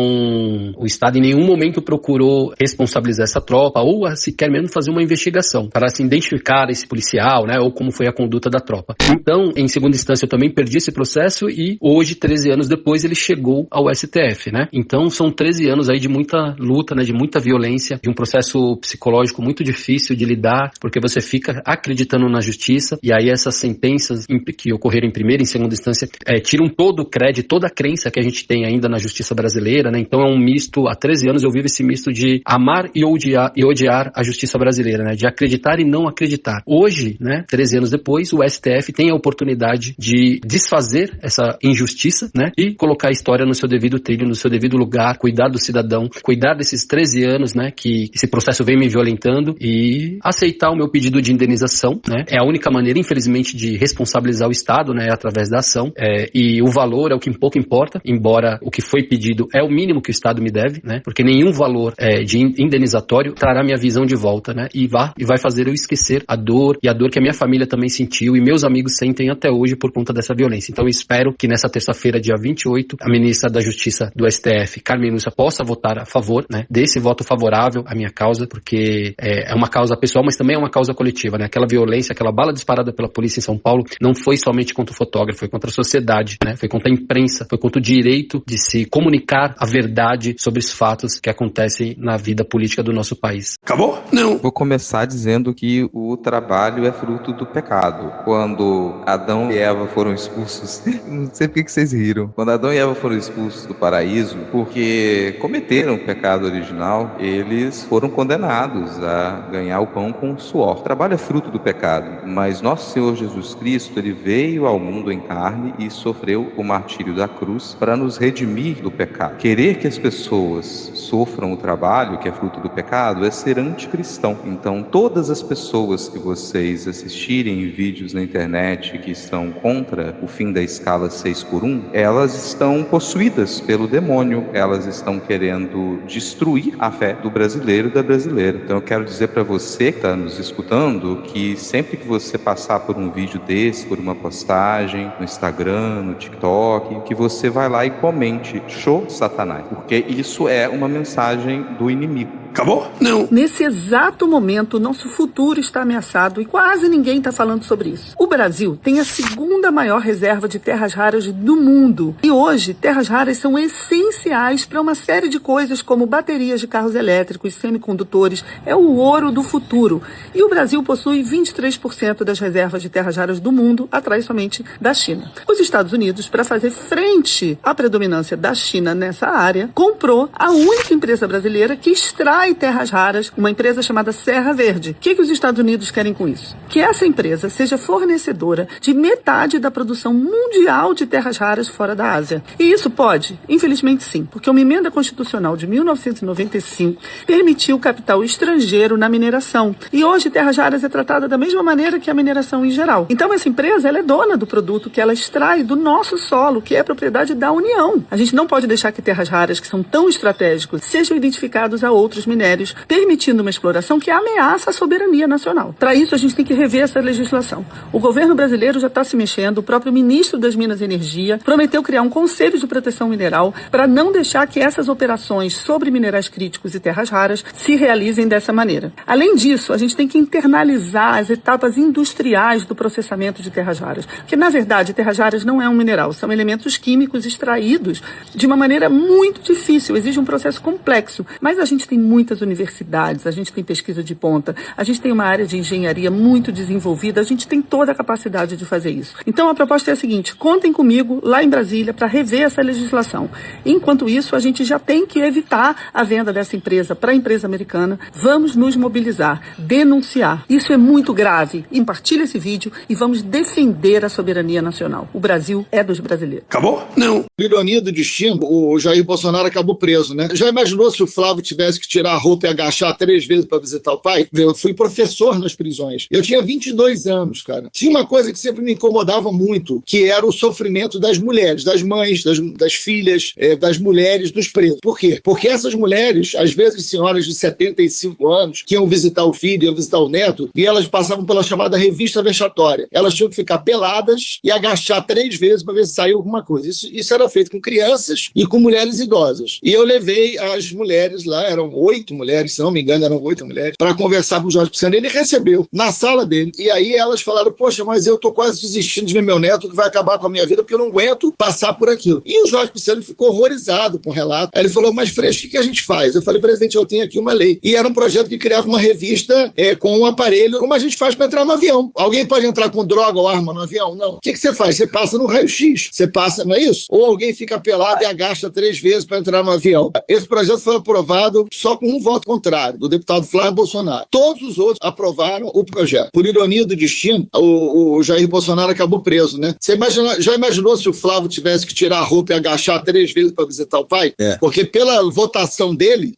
[SPEAKER 13] o Estado em nenhum momento procurou responsabilizar essa tropa ou sequer mesmo fazer uma investigação para se identificar esse policial, né? Ou como foi a conduta da tropa. Então, em segunda instância, eu também perdi esse processo e hoje, 13 anos depois, ele chegou ao STF, né? Então, são 13 anos aí de muita luta, né? De muita violência, de um processo psicológico muito difícil de lidar, porque você fica acreditando na justiça e aí essas sentenças que ocorreram em primeira e em segunda instância tiram todo o crédito, toda a crença que a gente tem ainda na justiça brasileira, né? Então, é um misto, há 13 anos eu vivo esse misto de amar e odiar a justiça brasileira, né? De acreditar e não acreditar. Hoje, né? 13 anos depois, o STF tem a oportunidade de desfazer essa injustiça, né? E colocar a história no seu devido trilho, no seu devido lugar, cuidar do cidadão, cuidar desses 13 anos, né? Que esse processo vem me violentando e aceitar o meu pedido de indenização, né? É a única maneira, infelizmente, de responsabilizar o Estado, né? Através da ação. E o valor é o que pouco importa, embora o que foi pedido é o mínimo que o Estado me deve, né? Porque nenhum valor de indenizatório trará minha visão de volta, né? E vai fazer eu esquecer a dor e a dor que a minha família também sentiu e meus amigos sentem até hoje por conta dessa violência. Então eu espero que nessa terça-feira, dia 28, a ministra da Justiça do STF, Carmen Lúcia, possa votar a favor, né? Desse voto favorável à minha causa, porque é uma causa pessoal, mas também é uma causa coletiva, né? Aquela violência, aquela bala disparada pela polícia em São Paulo não foi somente contra o fotógrafo, foi contra a sociedade, né? Foi contra a imprensa, foi contra o direito de se comunicar a verdade sobre os fatos que acontecem na vida política do nosso país.
[SPEAKER 7] Acabou? Não. Vou começar dizendo que o trabalho é fruto do pecado. Quando Adão e Eva foram expulsos, não sei por que vocês riram. Quando Adão e Eva foram expulsos do paraíso, porque cometeram o pecado original, eles foram condenados a ganhar o pão com suor. O trabalho é fruto do pecado, mas nosso Senhor Jesus Cristo, ele veio ao mundo em carne e sofreu o martírio da cruz para nos redimir do pecado. Querer que as pessoas sofram o trabalho, que é fruto do pecado, é ser anticristão. Então, todas as pessoas que vocês assistirem em vídeos na internet que estão contra o fim da escala 6x1, elas estão possuídas pelo demônio, elas estão querendo destruir a fé do brasileiro e da brasileira. Então, eu quero dizer para você que está nos escutando que sempre que você passar por um vídeo desse, por uma postagem no Instagram, no TikTok, que você vai lá e comente "Show Satanás", porque isso é uma mensagem do inimigo. Acabou? Não.
[SPEAKER 14] Nesse exato momento, nosso futuro está ameaçado e quase ninguém está falando sobre isso. O Brasil tem a segunda maior reserva de terras raras do mundo. E hoje, terras raras são essenciais para uma série de coisas como baterias de carros elétricos, semicondutores. É o ouro do futuro. E o Brasil possui 23% das reservas de terras raras do mundo, atrás somente da China. Os Estados Unidos, para fazer frente à predominância da China nessa área, comprou a única empresa brasileira que extrai extrai terras raras, uma empresa chamada Serra Verde. O que os Estados Unidos querem com isso? Que essa empresa seja fornecedora de metade da produção mundial de terras raras fora da Ásia. E isso pode? Infelizmente sim, porque uma emenda constitucional de 1995 permitiu capital estrangeiro na mineração. E hoje terras raras é tratada da mesma maneira que a mineração em geral. Então essa empresa ela é dona do produto que ela extrai do nosso solo, que é propriedade da União. A gente não pode deixar que terras raras, que são tão estratégicos, sejam identificados a outros minérios, permitindo uma exploração que ameaça a soberania nacional. Para isso, a gente tem que rever essa legislação. O governo brasileiro já está se mexendo, o próprio ministro das Minas e Energia prometeu criar um conselho de proteção mineral para não deixar que essas operações sobre minerais críticos e terras raras se realizem dessa maneira. Além disso, a gente tem que internalizar as etapas industriais do processamento de terras raras. Porque, na verdade, terras raras não é um mineral, são elementos químicos extraídos de uma maneira muito difícil, exige um processo complexo. Mas a gente tem muitas universidades, a gente tem pesquisa de ponta, a gente tem uma área de engenharia muito desenvolvida, a gente tem toda a capacidade de fazer isso. Então a proposta é a seguinte: contem comigo lá em Brasília para rever essa legislação. Enquanto isso, a gente já tem que evitar a venda dessa empresa para a empresa americana. Vamos nos mobilizar, denunciar. Isso é muito grave. Compartilhe esse vídeo e vamos defender a soberania nacional. O Brasil é dos brasileiros.
[SPEAKER 12] Acabou? Não.
[SPEAKER 9] Ironia do destino, o Jair Bolsonaro acabou preso, né? Já imaginou se o Flávio tivesse que tirar a roupa e agachar 3 vezes para visitar o pai? Eu fui professor nas prisões. Eu tinha 22 anos, cara. Tinha uma coisa que sempre me incomodava muito, que era o sofrimento das mulheres, das mães, das filhas, das mulheres dos presos. Por quê? Porque essas mulheres, às vezes senhoras de 75 anos, que iam visitar o filho, iam visitar o neto, e elas passavam pela chamada revista vexatória. Elas tinham que ficar peladas e agachar 3 vezes para ver se saiu alguma coisa. Isso era feito com crianças e com mulheres idosas. E eu levei as mulheres lá, eram 8 mulheres, se não me engano, eram 8 mulheres, para conversar com o Jorge Pisciani. Ele recebeu na sala dele. E aí elas falaram: poxa, mas eu tô quase desistindo de ver meu neto, que vai acabar com a minha vida, porque eu não aguento passar por aquilo. E o Jorge Pisciani ficou horrorizado com o relato. Aí ele falou: mas Freixo, o que a gente faz? Eu falei: presidente, eu tenho aqui uma lei. E era um projeto que criava uma revista com um aparelho, como a gente faz para entrar no avião. Alguém pode entrar com droga ou arma no avião? Não. O que você faz? Você passa no raio-x. Você passa, não é isso? Ou alguém fica pelado e agacha 3 vezes para entrar no avião. Esse projeto foi aprovado só com um voto contrário, do deputado Flávio Bolsonaro. Todos os outros aprovaram o projeto. Por ironia do destino, o Jair Bolsonaro acabou preso, né? Você já imaginou se o Flávio tivesse que tirar a roupa e agachar 3 vezes para visitar o pai? Porque pela votação dele,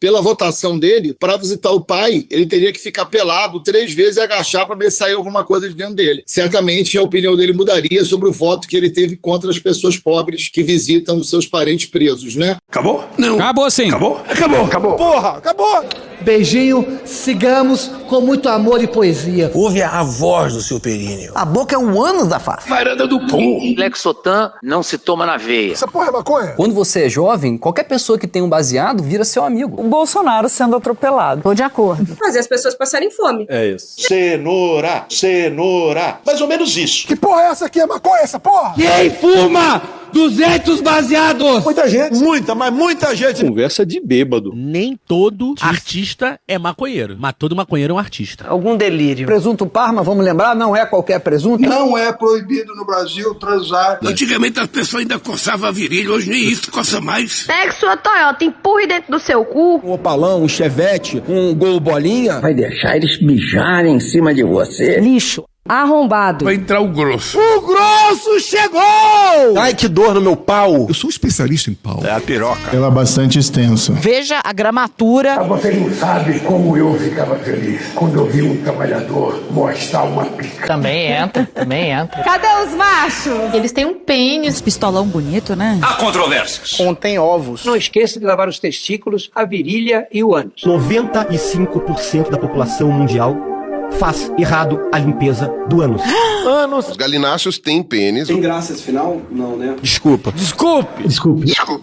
[SPEAKER 9] para visitar o pai, ele teria que ficar pelado 3 vezes e agachar para ver se saiu alguma coisa de dentro dele. Certamente a opinião dele mudaria sobre o voto que ele teve contra as pessoas pobres que visitam os seus parentes presos, né?
[SPEAKER 12] Acabou? Não.
[SPEAKER 2] Acabou sim.
[SPEAKER 12] Acabou? Acabou. Acabou.
[SPEAKER 4] Porra, acabou!
[SPEAKER 21] Beijinho, sigamos com muito amor e poesia.
[SPEAKER 20] Ouve a voz do seu períneo.
[SPEAKER 21] A boca é um ânus da face.
[SPEAKER 12] Varanda do pum.
[SPEAKER 20] Lexotan não se toma na veia.
[SPEAKER 4] Essa porra é maconha?
[SPEAKER 16] Quando você é jovem, qualquer pessoa que tem um baseado vira seu amigo.
[SPEAKER 17] O Bolsonaro sendo atropelado.
[SPEAKER 22] Tô de acordo.
[SPEAKER 24] Fazer as pessoas passarem fome.
[SPEAKER 25] É isso.
[SPEAKER 12] Cenoura. Mais ou menos isso.
[SPEAKER 4] Que porra é essa aqui? É maconha essa porra?
[SPEAKER 20] Quem fuma 200 baseados?
[SPEAKER 4] Muita gente.
[SPEAKER 12] Muita gente.
[SPEAKER 25] Conversa de bêbado.
[SPEAKER 26] Nem todo artista é maconheiro, mas todo maconheiro é um artista.
[SPEAKER 21] Algum delírio. Presunto Parma, vamos lembrar, não é qualquer presunto.
[SPEAKER 12] Não é proibido no Brasil transar.
[SPEAKER 25] Antigamente as pessoas ainda coçavam a virilha, hoje nem isso coça mais.
[SPEAKER 22] Pegue sua Toyota, empurre dentro do seu cu.
[SPEAKER 20] Um Opalão, um Chevette, um Gol Bolinha. Vai deixar eles mijarem em cima de você?
[SPEAKER 22] Lixo. Arrombado.
[SPEAKER 25] Vai entrar o grosso.
[SPEAKER 20] O grosso chegou! Ai, que dor no meu pau.
[SPEAKER 3] Eu sou especialista em pau.
[SPEAKER 25] É a piroca.
[SPEAKER 12] Ela é bastante extensa.
[SPEAKER 22] Veja a gramatura.
[SPEAKER 11] Você não sabe como eu ficava feliz quando eu vi um trabalhador mostrar uma pica.
[SPEAKER 21] Também entra.
[SPEAKER 24] Cadê os machos?
[SPEAKER 22] Eles têm um pênis. Pistolão bonito, né?
[SPEAKER 25] Há controvérsias.
[SPEAKER 4] Contém ovos.
[SPEAKER 21] Não esqueça de lavar os testículos, a virilha e o ânus.
[SPEAKER 20] 95% da população mundial faz errado a limpeza do ânus.
[SPEAKER 12] Os galináceos têm pênis.
[SPEAKER 20] Tem graça esse final? Não, né?
[SPEAKER 25] Desculpe.
[SPEAKER 20] Desculpe. Espera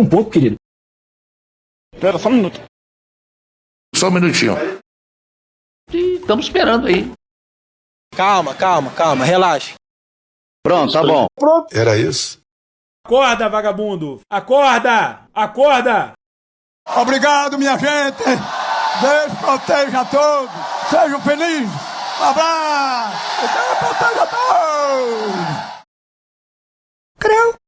[SPEAKER 20] um pouco, querido.
[SPEAKER 25] Espera só um minuto. Só um minutinho.
[SPEAKER 20] Estamos esperando aí.
[SPEAKER 21] Calma, relaxa.
[SPEAKER 20] Pronto, tá bom.
[SPEAKER 12] Era isso?
[SPEAKER 2] Acorda, vagabundo! Acorda!
[SPEAKER 11] Obrigado, minha gente. Deus proteja a todos. Sejam felizes. Um abraço. Deus proteja a todos.